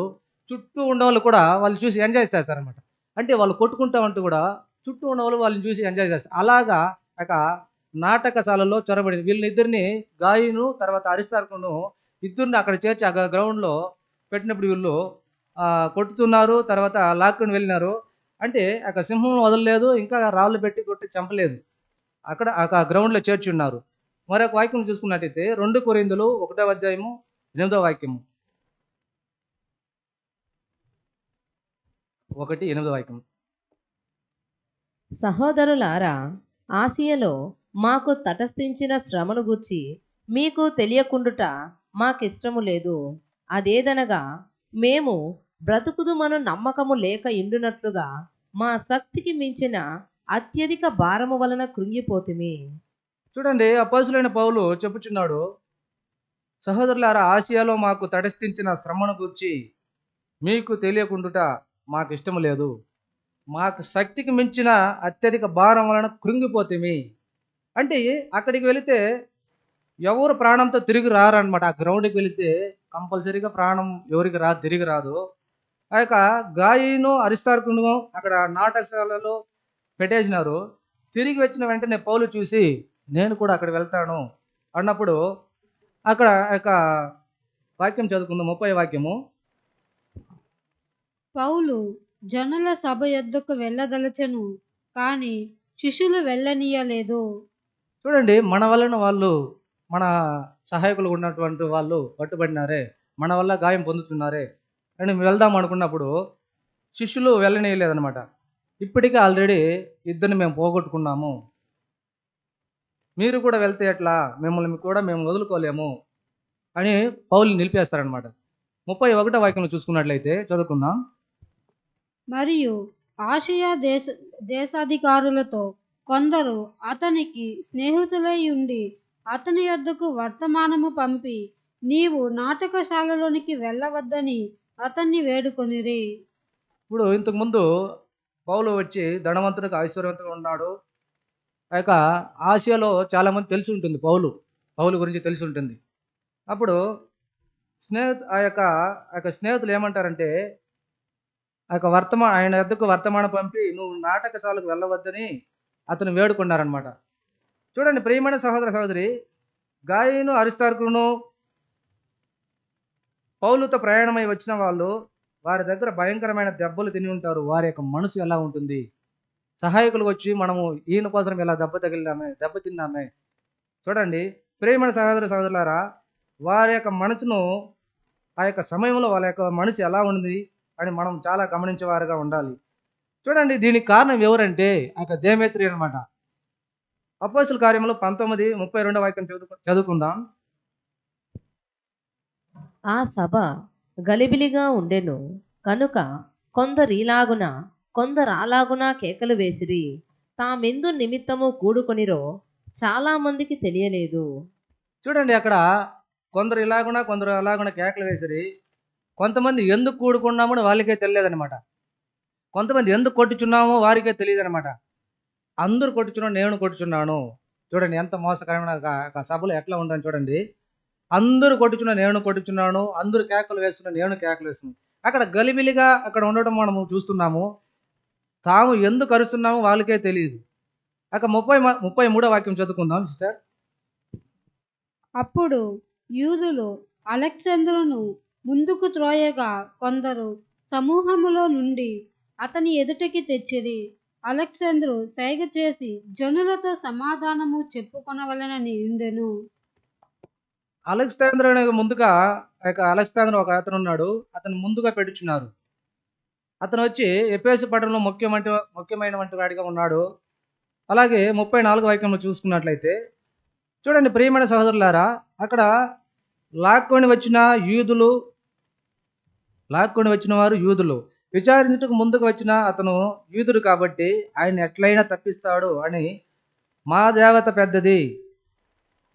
చుట్టూ ఉన్నవాళ్ళు కూడా వాళ్ళు చూసి ఎంజాయ్ చేస్తారనమాట. అంటే వాళ్ళు కొట్టుకుంటామంటూ కూడా చుట్టూ ఉన్నవాళ్ళు వాళ్ళని చూసి ఎంజాయ్ చేస్తారు. అలాగా నాటకశాలలో చొరబడి వీళ్ళిద్దరిని, గాయును తర్వాత అరిస్తార్కును, ఇద్దరిని అక్కడ చేర్చి ఆ గ్రౌండ్లో పెట్టినప్పుడు వీళ్ళు కొట్టుతున్నారు, తర్వాత లాక్కొని వెళ్ళినారు. అంటే సింహం వదలలేదు, ఇంకా రాళ్ళు పెట్టి కొట్టి చంపలేదు, అక్కడ గ్రౌండ్లో చేర్చి ఉన్నారు. మరొక వాక్యం చూసుకున్నట్టయితే 2 కొరింథీయులు 1వ అధ్యాయము 8వ వాక్యము. 1:8 వాక్యం. సహోదరులారా, ఆసియలో మాకు తటస్థించిన శ్రమను గూర్చి మీకు తెలియకుండుట మాకిష్టము లేదు. అదేదనగా, మేము బ్రతుకుదుమను నమ్మకము లేక ఇండునట్లుగా మా శక్తికి మించిన అత్యధిక భారము వలన కృంగిపోతిమి. చూడండి, అపోస్తలుడైన పౌలు చెప్పుచున్నాడు, సహోదరులారా, ఆసియాలో మాకు తటస్థించిన శ్రమను గూర్చి మీకు తెలియకుండుట మాకు ఇష్టము లేదు. మాకు శక్తికి మించిన అత్యధిక భారం వలన కృంగిపోతేమి. అంటే అక్కడికి వెళితే ఎవరు ప్రాణంతో తిరిగి రారనమాట. ఆ గ్రౌండ్కి వెళితే కంపల్సరీగా ప్రాణం ఎవరికి తిరిగి రాదు. ఆ యొక్క గాయను, అరిస్తార్కును అక్కడ నాటకశాలలో పెట్టేసినారు. తిరిగి వచ్చిన వెంటనే పౌలు చూసి, నేను కూడా అక్కడ వెళ్తాను అన్నప్పుడు అక్కడ వాక్యం చదువుకుందాం, 30వ వాక్యము. పౌలు జనుల సభ యొద్దకు వెళ్ళదలచెను, కానీ శిష్యులు వెళ్ళనీయలేదు. చూడండి, మన వలన మన సహాయకులు ఉన్నటువంటి వాళ్ళు పట్టుబడినారే, మన వల్ల గాయం పొందుతున్నారే అని వెళ్దాం అనుకున్నప్పుడు శిష్యులు వెళ్ళనీయలేదనమాట. ఇప్పటికే ఆల్రెడీ ఇద్దరిని మేము పోగొట్టుకున్నాము, మీరు కూడా వెళ్తే ఎట్లా, మేము వదులుకోలేము అని పౌలు నిలిపేస్తారనమాట. 31వ వాక్యం చూసుకున్నట్లయితే చదువుకుందాం. మరియు ఆసియా దేశాధికారులతో కొందరు అతనికి స్నేహితులై ఉండి అతని యొద్దకు వర్తమానము పంపి నీవు నాటకశాలలోనికి వెళ్ళవద్దని అతన్ని వేడుకొనిరి. ఇప్పుడు ఇంతకుముందు పౌలు వచ్చి ధనవంతుడికి ఐశ్వర్యవంతుగా ఉన్నాడు. ఆ యొక్క ఆసియాలో చాలామంది తెలిసి ఉంటుంది, పౌలు గురించి తెలిసి ఉంటుంది. అప్పుడు ఆ యొక్క స్నేహితులు ఏమంటారంటే, ఆయన వద్దకు వర్తమానం పంపి నువ్వు నాటకశాలకు వెళ్ళవద్దని అతను వేడుకున్నారనమాట. చూడండి ప్రియమైన సహోదర సహోదరి, గాయను అరిస్తార్కును పౌలుతో ప్రయాణమై వచ్చిన వాళ్ళు వారి దగ్గర భయంకరమైన దెబ్బలు తిని ఉంటారు. వారి యొక్క మనసు ఎలా ఉంటుంది? సహాయకులు వచ్చి మనము ఈయన కోసం ఇలా దెబ్బ తిన్నామే. చూడండి ప్రియమైన సహోదర సహోదరులారా, వారి యొక్క మనసును ఆ యొక్క సమయంలో వాళ్ళ యొక్క మనసు ఎలా ఉంది అని మనం చాలా గమనించేవారుగా ఉండాలి. చూడండి దీనికి కారణం ఎవరంటే ఆ యొక్క దేమేత్రి అనమాట. అపోస్తుల కార్యములు 19:32 వాక్యం చదువుకుందాం. ఆ సభ గలిబిలిగా ఉండెను కనుక కొందరీలాగున కొందరాలాగున కేకలు వేసిరి. తామెందు నిమిత్తము కూడుకొనిరో చాలా మందికి తెలియలేదు. చూడండి అక్కడ కొందరు ఇలాగునా కొందరు అలాగునా కేకలు వేసిరి. కొంతమంది ఎందుకు కూడుకున్నామో వాళ్ళకే తెలియదనమాట. కొంతమంది ఎందుకు కొట్టుచున్నామో వారికే తెలియదు అనమాట. అందరూ కొట్టుచున్నాను, నేను కొట్టుచున్నాను. చూడండి ఎంత మోసకరమైన సభలు ఎట్లా ఉందని చూడండి. అందరూ కొట్టుచున్నాను, నేను కొట్టుచున్నాను. అందరూ కేకలు వేస్తున్నాను, నేను కేకలు వేస్తున్నాను. అక్కడ గలిబిలిగా అక్కడ ఉండడం మనము చూస్తున్నాము. తాము ఎందుకు అరుస్తున్నామో వాళ్ళకే తెలియదు. అక్కడ 33వ వాక్యం చదువుకుందాం సిస్టర్. అప్పుడు యూదులు అలెగ్జాంద్రును ముందుకు త్రోయగా కొందరు సమూహములో నుండి అతని ఎదుటకి తెచ్చిరి. అలెగ్జాంద్రు సైగ చేసి జనులతో సమాధానము చెప్పుకొనవలెనని ఉండెను. అలెగ్జాండర్ ముందుగా అలెగ్జాండర్ ఒక అతను ఉన్నాడు, అతను ముందుగా పెట్టుచున్నారు. అతను వచ్చి ఎఫెసు పట్టణంలో ముఖ్యమైన వాడిగా ఉన్నాడు. అలాగే 34 వాక్యంలో చూసుకున్నట్లయితే చూడండి ప్రియమైన సహోదరులారా, అక్కడ లాక్కొని వచ్చిన వారు యూదులు విచారించుటకు ముందుకు వచ్చిన అతను యూదుడు కాబట్టి ఆయన ఎట్లయినా తప్పిస్తాడు అని మా దేవత పెద్దది,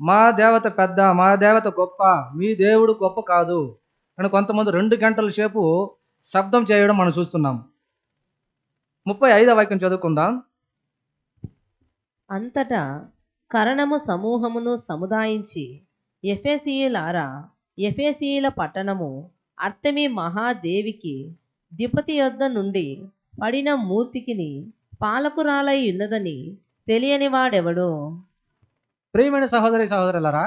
మా దేవత గొప్ప, మీ దేవుడు గొప్ప కాదు అని కొంతమంది 2 గంటల సేపు శబ్దం చేయడం మనం చూస్తున్నాం. 35వ వాక్యం చదువుకుందాం. అంతటా కరణము సమూహమును సముదాయించి ఎఫెసీయుల పట్టణము అర్తెమి మహాదేవికి ద్విపతి యొద్ద నుండి పడిన మూర్తికిని పాలకురాలై ఉన్నదని తెలియని వాడెవడు? ప్రియమైన సహోదరులారా,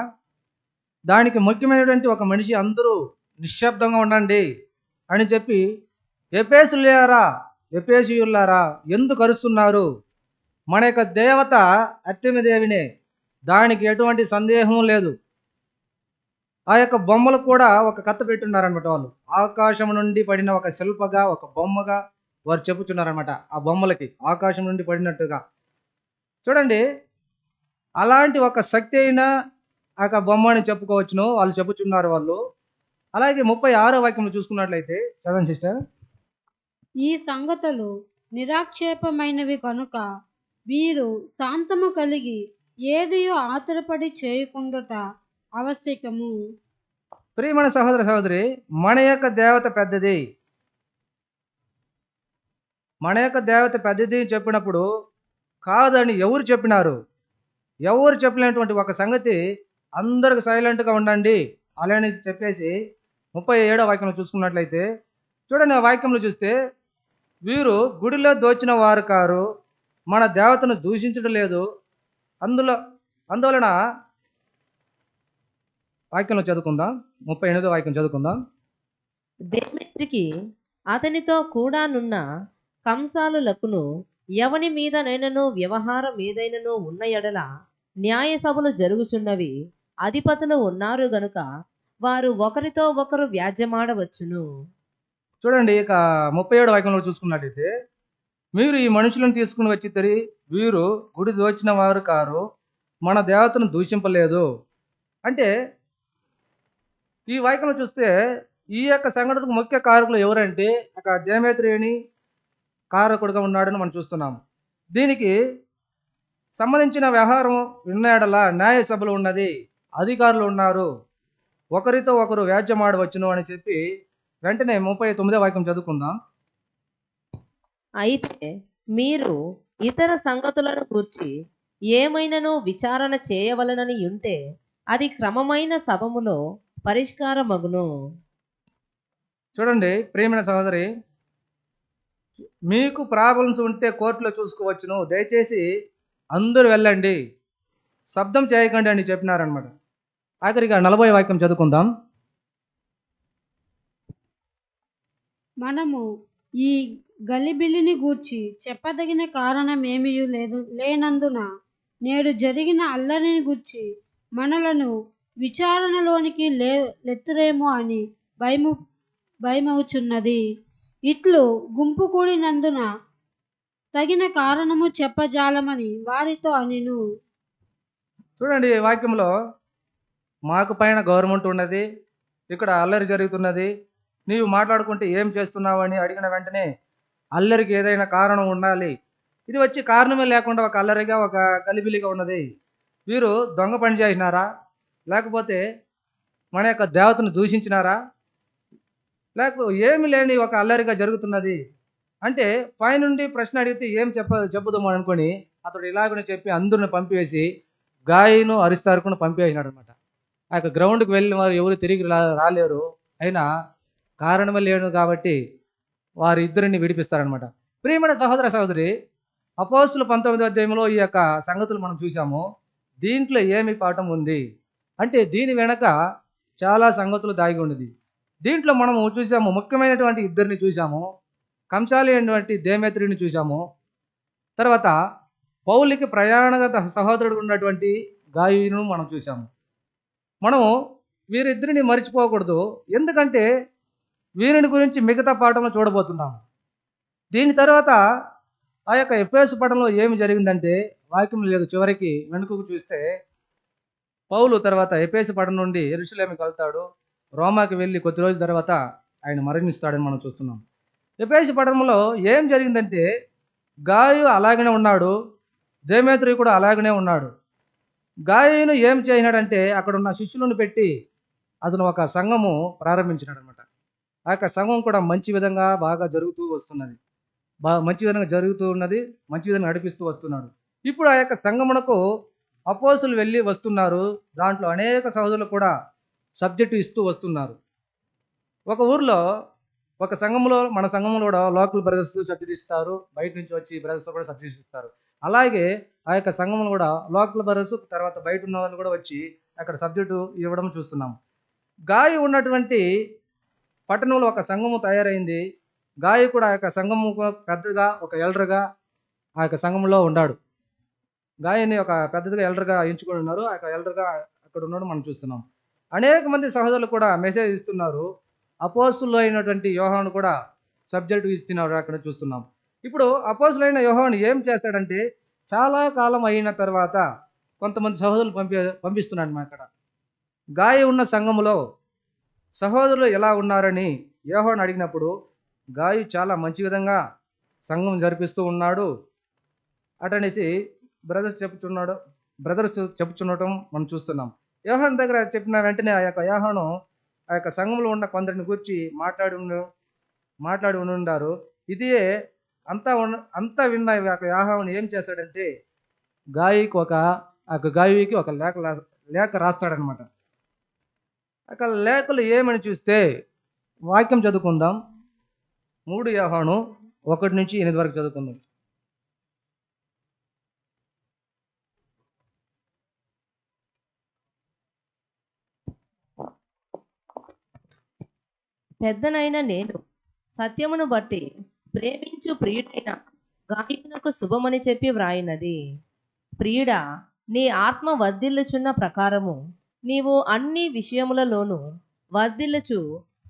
దానికి ముఖ్యమైనటువంటి ఒక మనిషి అందరూ నిశ్శబ్దంగా ఉండండి అని చెప్పి ఎఫెసీయులారా ఎందుకు అరుస్తున్నారు? మన యొక్క దేవత అర్తెమి దేవినే, దానికి ఎటువంటి సందేహం లేదు. ఆ యొక్క బొమ్మలు కూడా ఒక కథ పెట్టున్నారనమాట. వాళ్ళు ఆకాశం నుండి పడిన ఒక శిల్పగా, ఒక బొమ్మగా వారు చెప్పుచున్నారనమాట. ఆ బొమ్మలకి ఆకాశం నుండి పడినట్టుగా చూడండి. అలాంటి ఒక శక్తి అయినా ఆ బొమ్మ అని చెప్పుకోవచ్చును వాళ్ళు చెప్పుచున్నారు వాళ్ళు. అలాగే 36వ వాక్యం చూసుకున్నట్లయితే చదవండి సిస్టర్. ఈ సంగతులు నిరాక్షేపమైనవి కనుక వీరు శాంతము కలిగి ఏదియో ఆతురపడి చేయకుండుట ఆవశ్యకము. ప్రియమైన సహోదర సహోదరి, మన యొక్క దేవత పెద్దది చెప్పినప్పుడు కాదని ఎవరు చెప్పినారు? ఎవరు చెప్పలేనటువంటి ఒక సంగతి అందరికి సైలెంట్గా ఉండండి అలానే చెప్పేసి 37వ వాక్యంలో చూసుకున్నట్లయితే చూడండి. ఆ వాక్యంలో చూస్తే వీరు గుడిలో దోచిన వారు కారు, మన దేవతను దూషించడం లేదు. అందువలన వాక్యంలో చదువుకుందాం. 38వ వాక్యం చదువుకుందాం. దేమేత్రికి అతనితో కూడానున్న కంసాలులకును ఎవని మీద నైనను వ్యవహారం ఏదైనను ఉన్న ఎడల న్యాయ సభలు జరుగుచున్నవి, అధిపతులు ఉన్నారు గనుక వారు ఒకరితో ఒకరు వ్యాజ్యమాడవచ్చును. చూడండి ఇక 37వ వాక్యంలో చూసుకున్నట్లయితే మీరు ఈ మనుషులను తీసుకుని వచ్చి వీరు గుడి దోచిన వారు కారు, మన దేవతను దూషింపలేదు అంటే ఈ వాక్యంలో చూస్తే ఈ యొక్క సంఘటనకు ముఖ్య కారకులు ఎవరంటే దేమేత్రి అని కారకుడుగా ఉన్నాడని మనం చూస్తున్నాము. దీనికి సంబంధించిన వ్యవహారం విన్నాడలా న్యాయ సభలు ఉన్నది, అధికారులు ఉన్నారు. ఒకరితో ఒకరు వ్యాజ్యమాడవచ్చును అని చెప్పి వెంటనే 39వ వాక్యం చదువుకుందాం. అయితే మీరు ఇతర సంగతులను గూర్చి ఏమైనను విచారణ చేయవలనని ఉంటే అది క్రమమైన సభములో పరిష్కారమగును. చూడండి ప్రియమైన సహోదరి, మీకు ప్రాబ్లమ్స్ ఉంటే కోర్టులో చూసుకోవచ్చును, దయచేసి అందరూ వెళ్ళండి, శబ్దం చేయకండి అని చెప్పినారనమాట. ఆఖరిగా 40వ వాక్యం చదువుకుందాం. మనము ఈ గలిబిలిని గూర్చి చెప్పదగిన కారణమేమీ లేనందున నేడు జరిగిన అల్లరిని గూర్చి మనలను విచారణలోనికి లెత్తురేమో అని భయమవుచున్నది. ఇట్లు గుంపు కూడినందున తగిన కారణము చెప్పజాలమని వారితో అనిను. చూడండి ఈ వాక్యంలో మాకు పైన గవర్నమెంట్ ఉన్నది, ఇక్కడ అల్లరి జరుగుతున్నది, నీవు మాట్లాడుకుంటే ఏం చేస్తున్నావు అని అడిగిన వెంటనే అల్లరికి ఏదైనా కారణం ఉండాలి. ఇది వచ్చి కారణమే లేకుండా ఒక అల్లరిగా, ఒక గలిబిలిగా ఉన్నది. వీరు దొంగ పని చేసినారా, లేకపోతే మన యొక్క దేవతను దూషించినారా, లేకపోతే ఏమి లేని ఒక అల్లరిగా జరుగుతున్నది అంటే పైనుండి ప్రశ్న అడిగితే ఏం చెప్పుదాము అనుకొని అతడు ఇలాగనే చెప్పి అందరిని పంపివేసి గాయను అరిస్తారుకుని పంపివేసినాడు అనమాట. ఆ యొక్క గ్రౌండ్కి వెళ్ళిన వారు ఎవరు తిరిగి రాలేరు, అయినా కారణమే లేడు కాబట్టి వారి ఇద్దరిని విడిపిస్తారనమాట. ప్రియమైన సహోదర సహోదరి, అపోస్తుల 19వ అధ్యాయంలో ఈ యొక్క సంగతులు మనం చూసాము. దీంట్లో ఏమి పాఠం ఉంది అంటే దీని వెనక చాలా సంగతులు దాగి ఉన్నది. దీంట్లో మనము చూసాము, ముఖ్యమైనటువంటి ఇద్దరిని చూసాము. కంసాలి అయినటువంటి దేమేత్రిని చూసాము. తర్వాత పౌలికి ప్రయాణగత సహోదరుడు ఉన్నటువంటి గాయును మనం చూసాము. మనము వీరిద్దరిని మర్చిపోకూడదు, ఎందుకంటే వీరిని గురించి మిగతా పాఠంలో చూడబోతున్నాము. దీని తర్వాత ఆ యొక్క ఎఫెసు పట్టణంలో ఏమి జరిగిందంటే వాక్యం లేదు, చివరికి వెనుకకు చూస్తే పౌలు తర్వాత ఎఫెసు పట్టణం నుండి యెరూషలేముకి వెళ్తాడు. రోమాకి వెళ్ళి కొద్ది రోజుల తర్వాత ఆయన మరణిస్తాడని మనం చూస్తున్నాం. ఎఫెసు పట్టణంలో ఏం జరిగిందంటే గాయు అలాగనే ఉన్నాడు, దేమేత్రి కూడా అలాగనే ఉన్నాడు. గాయను ఏం చేసినాడంటే అక్కడ ఉన్న శిష్యులను పెట్టి అతను ఒక సంఘము ప్రారంభించినాడు అనమాట. ఆ యొక్క సంఘం కూడా మంచి విధంగా బాగా జరుగుతూ వస్తున్నది, మంచి విధంగా జరుగుతూ ఉన్నది, మంచి విధంగా నడిపిస్తూ వస్తున్నాడు. ఇప్పుడు ఆ యొక్క సంఘమునకు అపోస్తులు వెళ్ళి వస్తున్నారు. దాంట్లో అనేక సహోదరులు కూడా సబ్జెక్టు ఇస్తూ వస్తున్నారు. ఒక ఊర్లో ఒక సంఘంలో, మన సంఘంలో కూడా లోకల్ బ్రదర్స్ సబ్జెక్ట్ ఇస్తారు, బయట నుంచి వచ్చి బ్రదర్స్ కూడా సబ్జెక్ట్ ఇస్తారు. అలాగే ఆ యొక్క సంఘంలో కూడా లోకల్ బ్రదర్స్ తర్వాత బయట ఉన్న వాళ్ళు కూడా వచ్చి అక్కడ సబ్జెక్టు ఇవ్వడం చూస్తున్నాం. గాయ ఉన్నటువంటి పట్టణంలో ఒక సంఘము తయారైంది. గాయ కూడా ఆ యొక్క సంఘము పెద్దగా ఒక ఎల్డర్గా ఆ యొక్క సంఘంలో ఉన్నాడు. గాయని ఒక పెద్దదిగా ఎల్డర్గా ఎంచుకొని ఉన్నారు. ఆ యొక్క ఎల్డర్గా అక్కడ ఉన్నాడు మనం చూస్తున్నాం. అనేక మంది సహోదరులు కూడా మెసేజ్ ఇస్తున్నారు. అపోస్తులు అయినటువంటి యోహాను కూడా సబ్జెక్టు ఇస్తున్నారు, అక్కడ చూస్తున్నాం. ఇప్పుడు అపోస్తులైన యోహాను ఏం చేస్తాడంటే చాలా కాలం అయిన తర్వాత కొంతమంది సహోదరులు పంపిస్తున్నాడు మా అక్కడ. గాయ ఉన్న సంఘములో సహోదరులు ఎలా ఉన్నారని యోహాను అడిగినప్పుడు గాయు చాలా మంచి విధంగా సంఘం జరిపిస్తూ ఉన్నాడు అటనేసి బ్రదర్స్ చెప్పుచుండటం మనం చూస్తున్నాం. యోహాను దగ్గర చెప్పిన వెంటనే ఆ యొక్క యోహాను ఆ యొక్క సంఘంలో ఉన్న కొందరిని గురించి మాట్లాడి ఉన్నారు. ఇదే అంతా విన్న యోహాను ఏం చేస్తాడంటే గాయుకి ఒక లేఖ రాస్తాడనమాట. అక్కడ లేఖలు ఏమని చూస్తే వాక్యం చదువుకుందాం. 3 యోహాను 1-8 వరకు చదువుకుందాం. పెద్దనైన నేను సత్యమును బట్టి ప్రేమించు ప్రియుడైన గాయకునకు శుభమని చెప్పి వ్రాయినది. ప్రియుడా, నీ ఆత్మ వర్ధిల్లుచున్న ప్రకారము నీవు అన్ని విషయములలోనూ వర్ధిల్లుచు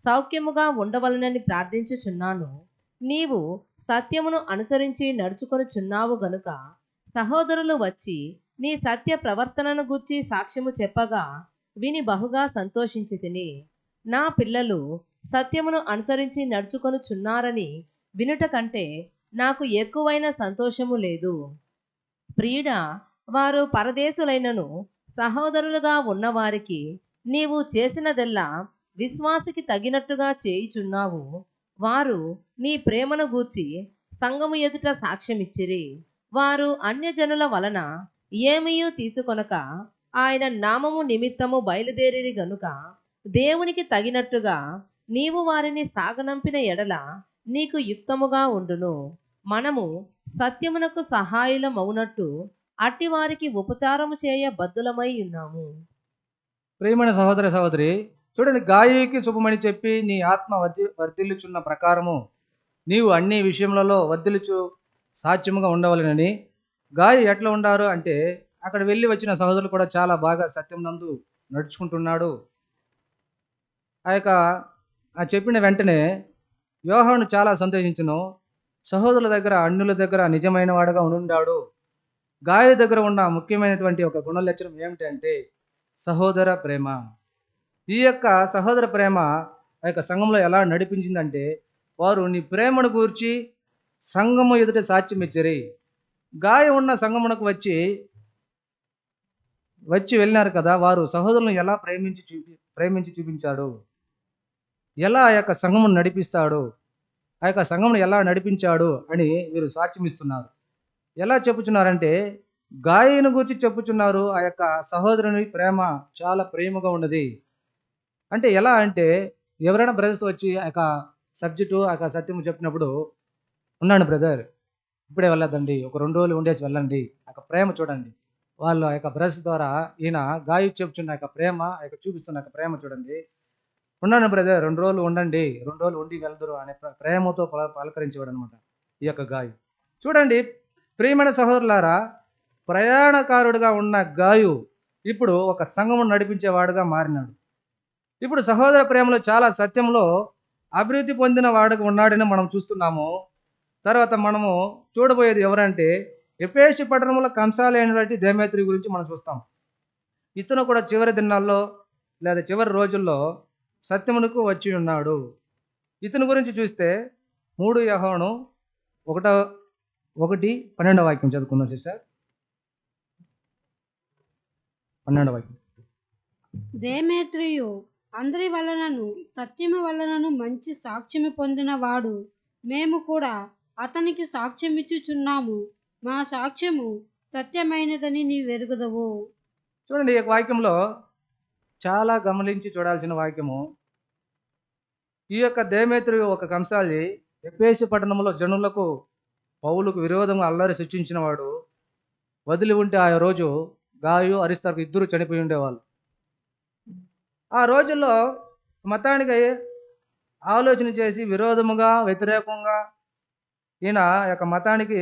సౌఖ్యముగా ఉండవలనని ప్రార్థించుచున్నాను. నీవు సత్యమును అనుసరించి నడుచుకొనుచున్నావు గనుక సహోదరులు వచ్చి నీ సత్య ప్రవర్తనను గూర్చి సాక్ష్యము చెప్పగా విని బహుగా సంతోషించితిని. నా పిల్లలు సత్యమును అనుసరించి నడుచుకొనుచున్నారని వినుట కంటే నాకు ఎక్కువైన సంతోషము లేదు. ప్రియుడా, వారు పరదేశులైనను సహోదరులుగా ఉన్నవారికి నీవు చేసినదెల్లా విశ్వాసికి తగినట్టుగా చేయుచున్నావు. వారు నీ ప్రేమను గూర్చి సంఘము ఎదుట సాక్ష్యమిచ్చిరి. వారు అన్యజనుల వలన ఏమీయూ తీసుకొనక ఆయన నామము నిమిత్తము బయలుదేరిరి గనుక దేవునికి తగినట్టుగా నీవు వారిని సాగనంపిన ఎడల నీకు యుక్తముగా ఉండును. మనము సత్యమునకు సహాయులమవునట్టు అట్టివారికి ఉపచారము చేయ బద్దులమై ఉన్నాము. ప్రియమైన సహోదర సహోదరి, చూడండి, గాయికి శుభమని చెప్పి నీ ఆత్మ వర్ధిల్లుచున్న ప్రకారము నీవు అన్ని విషయములలో వర్ధిల్లుచు సాధ్యముగా ఉండవలెనని. గాయి ఎట్లా ఉండారు అంటే, అక్కడ వెళ్ళి వచ్చిన సహోదరులు కూడా చాలా బాగా సత్యం నందు నడుచుకుంటున్నాడు. ఆ చెప్పిన వెంటనే యోహాను చాలా సంతోషించును. సహోదరుల దగ్గర, అన్యుల దగ్గర నిజమైన వాడుగా ఉండాడు. గాయ దగ్గర ఉన్న ముఖ్యమైనటువంటి ఒక గుణలక్షణం ఏమిటంటే సహోదర ప్రేమ. ఈ యొక్క సహోదర ప్రేమ ఆ యొక్క సంఘంలో ఎలా నడిపించిందంటే, వారు నీ ప్రేమను గూర్చి సంఘము ఎదుట సాక్ష్యం ఇచ్చిరి. గాయ ఉన్న సంఘమునకు వచ్చి వెళ్ళినారు కదా, వారు సహోదరులను ఎలా ప్రేమించి చూపించాడు, ఎలా ఆ యొక్క సంఘమును నడిపిస్తాడు, ఆ యొక్క సంఘమును ఎలా నడిపించాడు అని వీరు సాక్ష్యం ఇస్తున్నారు. ఎలా చెప్పుచున్నారంటే, గాయను గురించి చెప్పుచున్నారు. ఆ యొక్క సహోదరుని ప్రేమ చాలా ప్రేమగా ఉన్నది అంటే ఎలా అంటే, ఎవరైనా బ్రదర్స్ వచ్చి ఆ యొక్క సబ్జెక్టు, ఆ యొక్క సత్యము చెప్పినప్పుడు, ఉన్నాను బ్రదర్, ఇప్పుడే వెళ్ళొద్దండి, ఒక 2 రోజులు ఉండేసి వెళ్ళండి, ఆ యొక్క ప్రేమ చూడండి. వాళ్ళు ఆ యొక్క బ్రదర్స్ ద్వారా ఈయన గాయ చెప్పుచున్న ఆ యొక్క ప్రేమ, ఆ యొక్క చూపిస్తున్న యొక్క ప్రేమ చూడండి. ఉన్నాను బ్రదర్, 2 రోజులు ఉండండి, 2 రోజులు ఉండి వెళ్దురు అనే ప్రేమతో పలకరించేవాడు అనమాట ఈ యొక్క గాయు. చూడండి ప్రియమైన సహోదరులారా, ప్రయాణకారుడుగా ఉన్న గాయు ఇప్పుడు ఒక సంఘమును నడిపించేవాడుగా మారినాడు. ఇప్పుడు సహోదర ప్రేమలో చాలా సత్యంలో అభివృద్ధి పొందిన వాడుగా ఉన్నాడని మనం చూస్తున్నాము. తర్వాత మనము చూడబోయేది ఎవరంటే, ఎఫెసు పట్టణంలో కంసాలైనటువంటి దేమేత్రి గురించి మనం చూస్తాం. ఇతను కూడా చివరి దినాల్లో లేదా చివరి రోజుల్లో సత్యమునకు వచ్చి ఉన్నాడు. ఇతని గురించి చూస్తే 3 యోహాను 1:12 వాక్యం చదువుకుందాం సిస్టర్. 12 వాక్యం. దేమేత్రియు అందరి వలనను సత్యము వలనను మంచి సాక్ష్యము పొందిన వాడు. మేము కూడా అతనికి సాక్ష్యమిచ్చుచున్నాము. మా సాక్ష్యము సత్యమైనదని నీ వెరుగుదవు. చూడండి, ఈ వాక్యంలో చాలా గమనించి చూడాల్సిన వాక్యము. ఈ యొక్క దేమేత్రియు ఒక కంసాలి ఎఫెసు పట్టణంలో జనులకు పౌలుకు విరోధంగా అల్లరి సృష్టించిన వాడు. వదిలి ఉంటే ఆ రోజు గాయు అరిస్తార్కు ఇద్దరు చనిపోయి ఉండేవాళ్ళు. ఆ రోజుల్లో మతానికి ఆలోచన చేసి విరోధముగా వ్యతిరేకంగా, ఈయన యొక్క మతానికి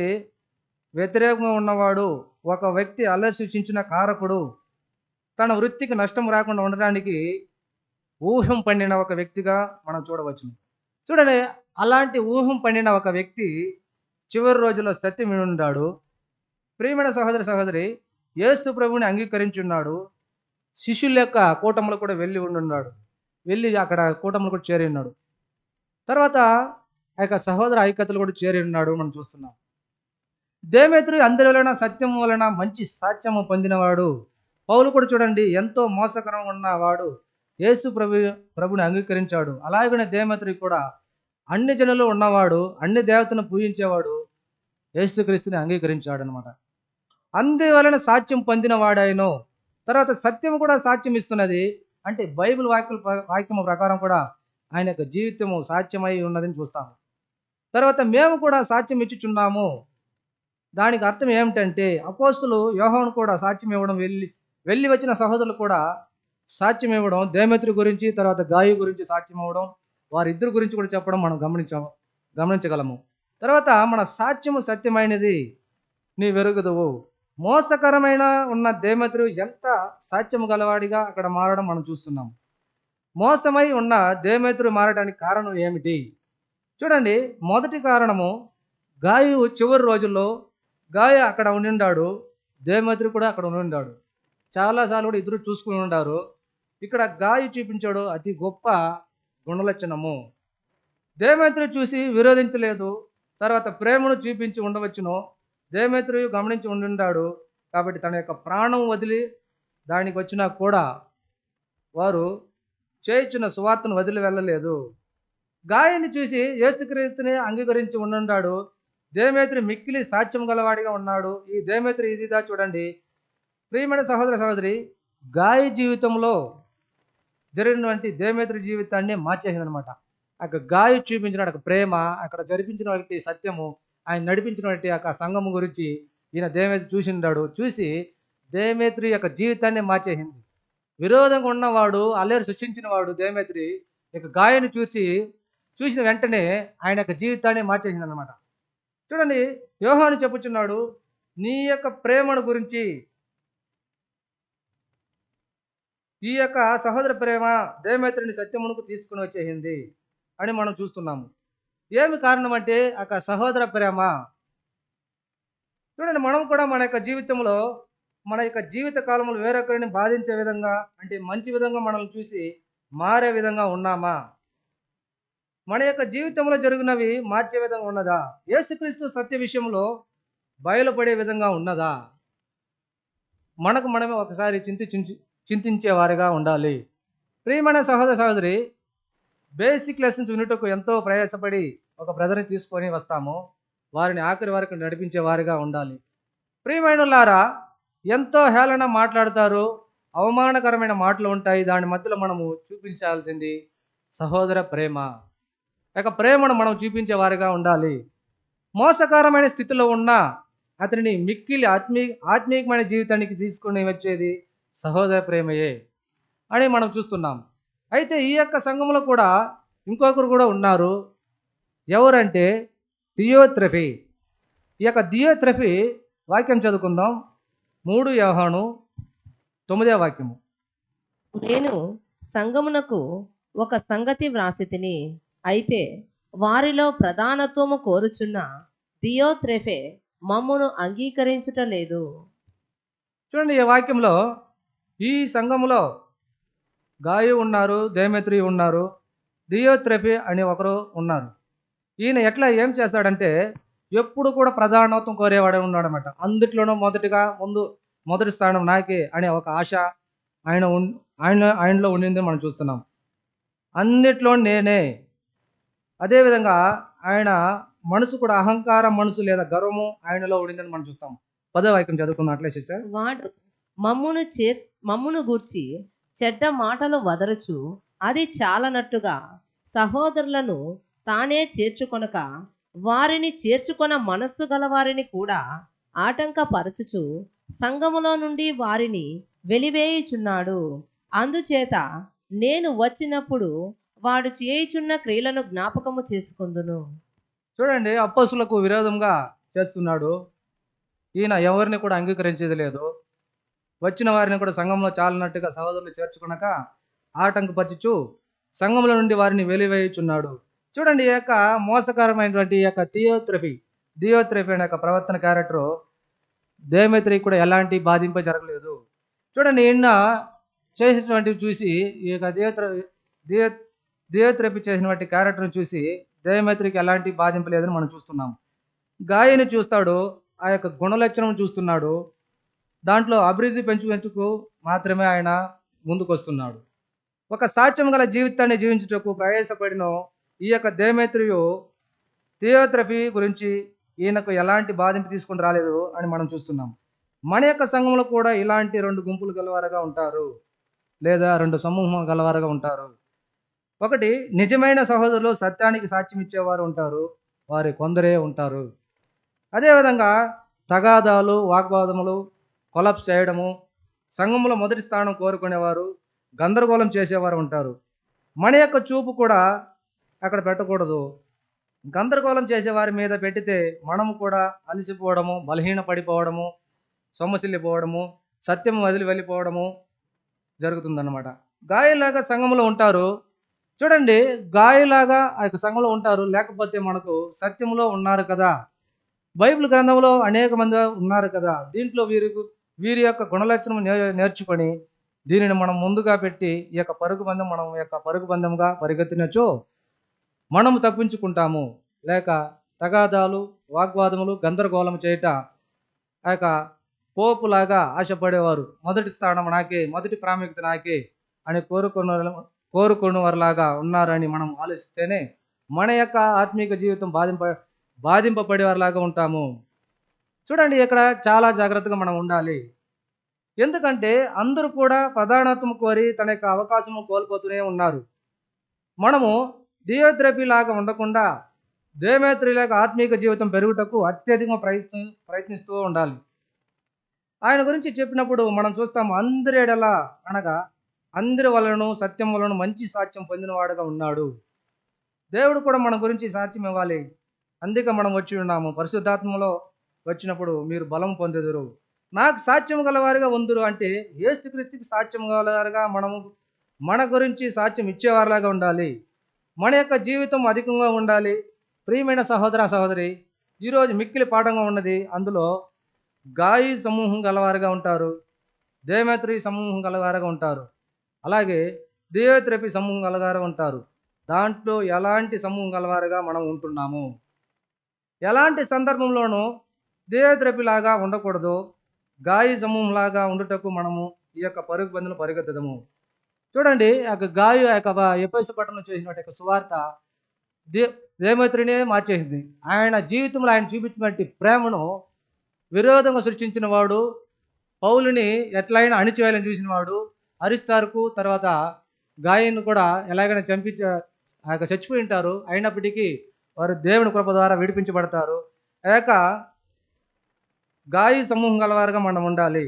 వ్యతిరేకంగా ఉన్నవాడు, ఒక వ్యక్తి అల్లరి సృష్టించిన కారకుడు, తన వృత్తికి నష్టం రాకుండా ఉండడానికి ఊహం పండిన ఒక వ్యక్తిగా మనం చూడవచ్చు. చూడండి, అలాంటి ఊహం పండిన ఒక వ్యక్తి చివరి రోజుల్లో సత్యం ఉన్నాడు. ప్రియమైన సహోదర సహోదరి, యేసు ప్రభువుని అంగీకరించి ఉన్నాడు. శిష్యుల యొక్క కూటములు కూడా వెళ్ళి అక్కడ కూటములు కూడా చేరి ఉన్నాడు. తర్వాత ఆ యొక్క సహోదర ఐక్యతలు కూడా చేరి ఉన్నాడు మనం చూస్తున్నాం. దేమేత్రి అందరి వలన సత్యం వలన మంచి సాక్ష్యము పొందినవాడు. పౌలు కూడా చూడండి, ఎంతో మోసకరంగా ఉన్నవాడు యేసు ప్రభుని అంగీకరించాడు. అలాగనే దేమేత్రి కూడా అన్ని జనులు ఉన్నవాడు, అన్ని దేవతను పూజించేవాడు, యేసుక్రీస్తుని అంగీకరించాడు అనమాట. అందువలన సాక్ష్యం పొందిన వాడాయను. తర్వాత సత్యం కూడా సాక్ష్యం ఇస్తున్నది. అంటే బైబిల్ వాక్యము ప్రకారం కూడా ఆయన యొక్క జీవితము సాక్ష్యమై ఉన్నదని చూస్తాము. తర్వాత మేము కూడా సాక్ష్యం ఇచ్చుచున్నాము. దానికి అర్థం ఏమిటంటే, అపోస్తులు యోహాను కూడా సాక్ష్యం ఇవ్వడం, వెళ్ళి వచ్చిన సహోదరులు కూడా సాక్ష్యం ఇవ్వడం, దేమేత్రి గురించి తర్వాత గాయు గురించి సాక్ష్యం ఇవ్వడం, వారిద్దరు గురించి కూడా చెప్పడం మనం గమనించగలము. తర్వాత మన సాక్ష్యము సత్యమైనది నీ వెరుగుదువు. మోసకరమైన ఉన్న దేమేత్రి ఎంత సాక్ష్యము గలవాడిగా అక్కడ మారడం మనం చూస్తున్నాం. మోసమై ఉన్న దేమేత్రి మారడానికి కారణం ఏమిటి? చూడండి, మొదటి కారణము, గాయు చివరి రోజుల్లో గాయు అక్కడ ఉండిండాడు, దేమేత్రి కూడా అక్కడ ఉండిండాడు. చాలాసార్లు కూడా ఇద్దరు చూసుకుని ఉండారు. ఇక్కడ గాయు చూపించాడు అతి గొప్ప గుణలక్షణము. దేమేత్రి చూసి విరోధించలేదు, తర్వాత ప్రేమను చూపించి ఉండవచ్చును. దేమేత్రి గమనించి ఉండాడు కాబట్టి తన యొక్క ప్రాణం వదిలి దానికి వచ్చినా కూడా వారు చేయుచున్న సువార్తను వదిలి వెళ్ళలేదు. గాయని చూసి యేసుక్రీస్తుని అంగీకరించి ఉండుంటాడు. దేమేత్రి మిక్కిలి సాక్ష్యం గలవాడిగా ఉన్నాడు. ఈ దేమేత్రి ఇదిదా చూడండి. ప్రియమైన సహోదర సహోదరి, గాయ జీవితంలో జరిగినటువంటి దేమేత్రి జీవితాన్ని మార్చేసిందనమాట. అక్కడ గాయ చూపించిన ఒక ప్రేమ, అక్కడ జరిపించినటువంటి సత్యము, ఆయన నడిపించినటువంటి యొక్క సంఘము గురించి ఈయన దేమేత్రి చూసిండాడు. చూసి దేమేత్రి యొక్క జీవితాన్ని మార్చేసింది. విరోధంగా ఉన్నవాడు, అల్లేరు సృష్టించిన వాడు దేమేత్రి ఇక గాయని చూసిన వెంటనే ఆయన యొక్క జీవితాన్ని మార్చేసింది అనమాట. చూడండి, యోహాను చెప్పుచున్నాడు, నీ యొక్క ప్రేమను గురించి, ఈ యొక్క సహోదర ప్రేమ దేమేత్రిని సత్యమునకు తీసుకుని వచ్చేసింది అని మనం చూస్తున్నాము. ఏమి కారణం అంటే ఆ సహోదర ప్రేమ. చూడండి, మనం కూడా మన యొక్క జీవితంలో, మన యొక్క జీవిత కాలంలో వేరొకరిని బాధించే విధంగా, అంటే మంచి విధంగా మనల్ని చూసి మారే విధంగా ఉన్నామా? మన యొక్క జీవితంలో జరిగినవి మార్చే విధంగా ఉన్నదా? యేసుక్రీస్తు సత్య విషయంలో బయలుపడే విధంగా ఉన్నదా? మనకు మనమే ఒకసారి చింతించే వారిగా ఉండాలి. ప్రియమైన సహోదర సహోదరి, బేసిక్ లెసన్స్ వినుటకు ఎంతో ప్రయాసపడి ఒక బ్రదర్ని తీసుకొని వస్తాము. వారిని ఆఖరి వరకు నడిపించే వారిగా ఉండాలి. ప్రియమైనలారా, ఎంతో హేళన మాట్లాడతారు, అవమానకరమైన మాటలు ఉంటాయి. దాని మధ్యలో మనము చూపించాల్సింది సహోదర ప్రేమ. యొక్క ప్రేమను మనం చూపించే వారిగా ఉండాలి. మోసకరమైన స్థితిలో ఉన్న అతనిని మిక్కిలి ఆత్మీయమైన జీవితానికి తీసుకుని వచ్చేది సహోదర ప్రేమయే అని మనం చూస్తున్నాం. అయితే ఈ యొక్క సంఘంలో కూడా ఇంకొకరు కూడా ఉన్నారు. ఎవరంటే థియోత్రెఫీ. ఈ యొక్క థియోత్రెఫీ వాక్యం చదువుకుందాం. 3 యోహాను 9వ వాక్యము. నేను సంఘమునకు ఒక సంగతి వ్రాసితిని, అయితే వారిలో ప్రధానత్వము కోరుచున్న దియోత్రెఫే మమ్మును అంగీకరించుట లేదు. చూడండి, ఈ వాక్యంలో ఈ సంఘములో గాయు ఉన్నారు, దేమేత్రి ఉన్నారు, దియోత్రెఫీ అని ఒకరు ఉన్నారు. ఈయన ఏం చేస్తాడంటే ఎప్పుడు కూడా ప్రధానత్వం కోరేవాడే ఉన్నాడనమాట. అందుట్లోనూ మొదటి స్థానం నాకే అనే ఒక ఆశ ఆయనలో ఉండింది మనం చూస్తున్నాం. అన్నిట్లో నేనే. అదేవిధంగా ఆయన మనసు కూడా అహంకార మనసు లేదా గర్వము ఆయనలో ఉండిందని మనం చూస్తాం. 10వ వాక్యం చదువుకుందాం అట్లే సిస్టర్. వాడు మమ్మును గూర్చి చెడ్డ మాటలు వదరుచు అది చాలనట్టుగా సహోదరులను తానే చేర్చుకొనక వారిని చేర్చుకొన మనస్సు గలవారిని కూడా ఆటంకపరచుచు సంఘములో నుండి వారిని వెలివేయుచున్నాడు. అందుచేత నేను వచ్చినప్పుడు వాడు చేయుచున్న క్రియలను జ్ఞాపకము చేసుకొందును. చూడండి, అప్పొస్తలులకు విరోధంగా చేస్తున్నాడు. ఈయన ఎవరిని కూడా అంగీకరించేది లేదు. వచ్చిన వారిని కూడా సంఘంలో చాలినట్టుగా సహోదరులు చేర్చుకునక ఆటంకపరచుచు సంఘంలో నుండి వారిని వెలివేయుచున్నాడు. చూడండి, ఈ యొక్క మోసకరమైనటువంటి ఈ యొక్క దియోత్రెఫీ అనే యొక్క ప్రవర్తన క్యారెక్టరు దేమేత్రికి కూడా ఎలాంటి బాధింప జరగలేదు. చూడండి, ఈయన చేసినటువంటివి చూసి ఈ యొక్క దియోత్రెఫీ చేసినటువంటి క్యారెక్టర్ని చూసి దేమేత్రికి ఎలాంటి బాధింపు లేదని మనం చూస్తున్నాం. గాయని చూస్తాడు, ఆ యొక్క గుణలక్షణం చూస్తున్నాడు. దాంట్లో అభివృద్ధి పెంచుకు మాత్రమే ఆయన ముందుకు వస్తున్నాడు. ఒక సాక్ష్యం గల జీవితాన్ని జీవించుటకు ప్రయాసపడిన ఈ యొక్క దేమేత్రియు థియోత్రెఫీ గురించి ఈయనకు ఎలాంటి బాధింపు తీసుకుని రాలేదు అని మనం చూస్తున్నాం. మన యొక్క సంఘంలో కూడా ఇలాంటి 2 గుంపులు గలవారుగా ఉంటారు, లేదా 2 సమూహం గలవారుగా ఉంటారు. ఒకటి, నిజమైన సహోదరులు సత్యానికి సాక్ష్యం ఇచ్చేవారు ఉంటారు, వారి కొందరే ఉంటారు. అదేవిధంగా తగాదాలు, వాగ్వాదములు, కొలాప్స్ చేయడము, సంఘంలో మొదటి స్థానం కోరుకునేవారు, గందరగోళం చేసేవారు ఉంటారు. మన యొక్క చూపు కూడా అక్కడ పెట్టకూడదు. గందరగోళం చేసేవారి మీద పెట్టితే మనము కూడా అలసిపోవడము, బలహీన పడిపోవడము, సొమ్మసిల్లిపోవడము, సత్యం వదిలి వెళ్ళిపోవడము జరుగుతుందన్నమాట. గాయలాగా సంఘంలో ఉంటారు. చూడండి, గాయలాగా ఆ యొక్క సంఘంలో ఉంటారు, లేకపోతే మనకు సత్యంలో ఉన్నారు కదా, బైబిల్ గ్రంథంలో అనేక మంది ఉన్నారు కదా. దీంట్లో వీరి యొక్క గుణలక్షణం నేర్చుకొని దీనిని మనం ముందుగా పెట్టి ఈ యొక్క పరుగు బంధంగా పరిగెత్తినచో మనము తప్పించుకుంటాము. లేక తగాదాలు, వాగ్వాదములు, గందరగోళం చేయట ఆ యొక్క పోపులాగా ఆశపడేవారు, మొదటి స్థానం నాకే, మొదటి ప్రాముఖ్యత నాకే అని కోరుకున్నవారిలాగా ఉన్నారని మనం ఆలోచిస్తేనే మన యొక్క ఆత్మీక జీవితం బాధింపబడేవారిలాగా ఉంటాము. చూడండి, ఇక్కడ చాలా జాగ్రత్తగా మనం ఉండాలి. ఎందుకంటే అందరూ కూడా ప్రధానత్వం కోరి తన యొక్క అవకాశము కోల్పోతూనే ఉన్నారు. మనము దియోద్రఫీ లాగా ఉండకుండా దేమేత్రిలాగా ఆత్మీక జీవితం పెరుగుటకు అత్యధికంగా ప్రయత్నిస్తూ ఉండాలి. ఆయన గురించి చెప్పినప్పుడు మనం చూస్తాము, అందరి ఎడల అనగా అందరి వలన సత్యం వలన మంచి సాక్ష్యం పొందినవాడుగా ఉన్నాడు. దేవుడు కూడా మన గురించి సాక్ష్యం ఇవ్వాలి. అందుకే మనం వచ్చి ఉన్నాము. పరిశుద్ధాత్మలో వచ్చినప్పుడు మీరు బలం పొందెదరు, నాకు సాక్ష్యం గలవారిగా ఉందరు అంటే యేసుక్రీస్తుకి సాక్ష్యం గలవారిగా మనము మన గురించి సాక్ష్యం ఇచ్చేవారిలాగా ఉండాలి. మన యొక్క జీవితం అధికంగా ఉండాలి. ప్రియమైన సహోదర సహోదరి, ఈరోజు మిక్కిలి పాఠంగా ఉన్నది. అందులో గాయి సమూహం గలవారుగా ఉంటారు, దేమేత్రి సమూహం గలవారుగా ఉంటారు, అలాగే దియోత్రెఫీ సమూహం గలవారు ఉంటారు. దాంట్లో ఎలాంటి సమూహం గలవారుగా మనం ఉంటున్నాము? ఎలాంటి సందర్భంలోనూ దియోత్రెఫీ లాగా ఉండకూడదు. గాయి సమూహం లాగా ఉండుటకు మనము ఈ యొక్క పరుగు పందులు పరిగెత్తదము. చూడండి, ఆ గాయు ఆ యొక్క ఎఫెసు పట్టణంలో చేసినటువంటి యొక్క సువార్త దేమేత్రినే మార్చేసింది. ఆయన జీవితంలో ఆయన చూపించినటువంటి ప్రేమను విరోధంగా సృష్టించిన వాడు, పౌలుని ఎట్లయినా అణిచివేయాలని చూసిన వాడు, అరిస్తారుకు తర్వాత గాయను కూడా ఎలాగైనా ఆ యొక్క చచ్చిపోయి ఉంటారు. అయినప్పటికీ వారు దేవుని కృప ద్వారా విడిపించబడతారు. ఆ యొక్క గాయి సమూహం గలవారుగా మనం ఉండాలి.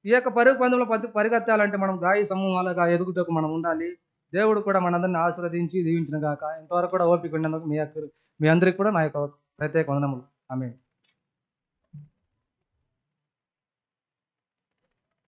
ఈ యొక్క పరుగు పందులో పరిగెత్తాలంటే మనం గాయి సమూహాలుగా ఎదుగుటకు మనం ఉండాలి. దేవుడు కూడా మనందరిని ఆశీర్వదించి దీవించిన గాక. ఇంతవరకు కూడా ఓపిక ఉన్నందుకు మీ అందరికీ కూడా నా యొక్క ప్రత్యేక వందనములు. ఆమేన్.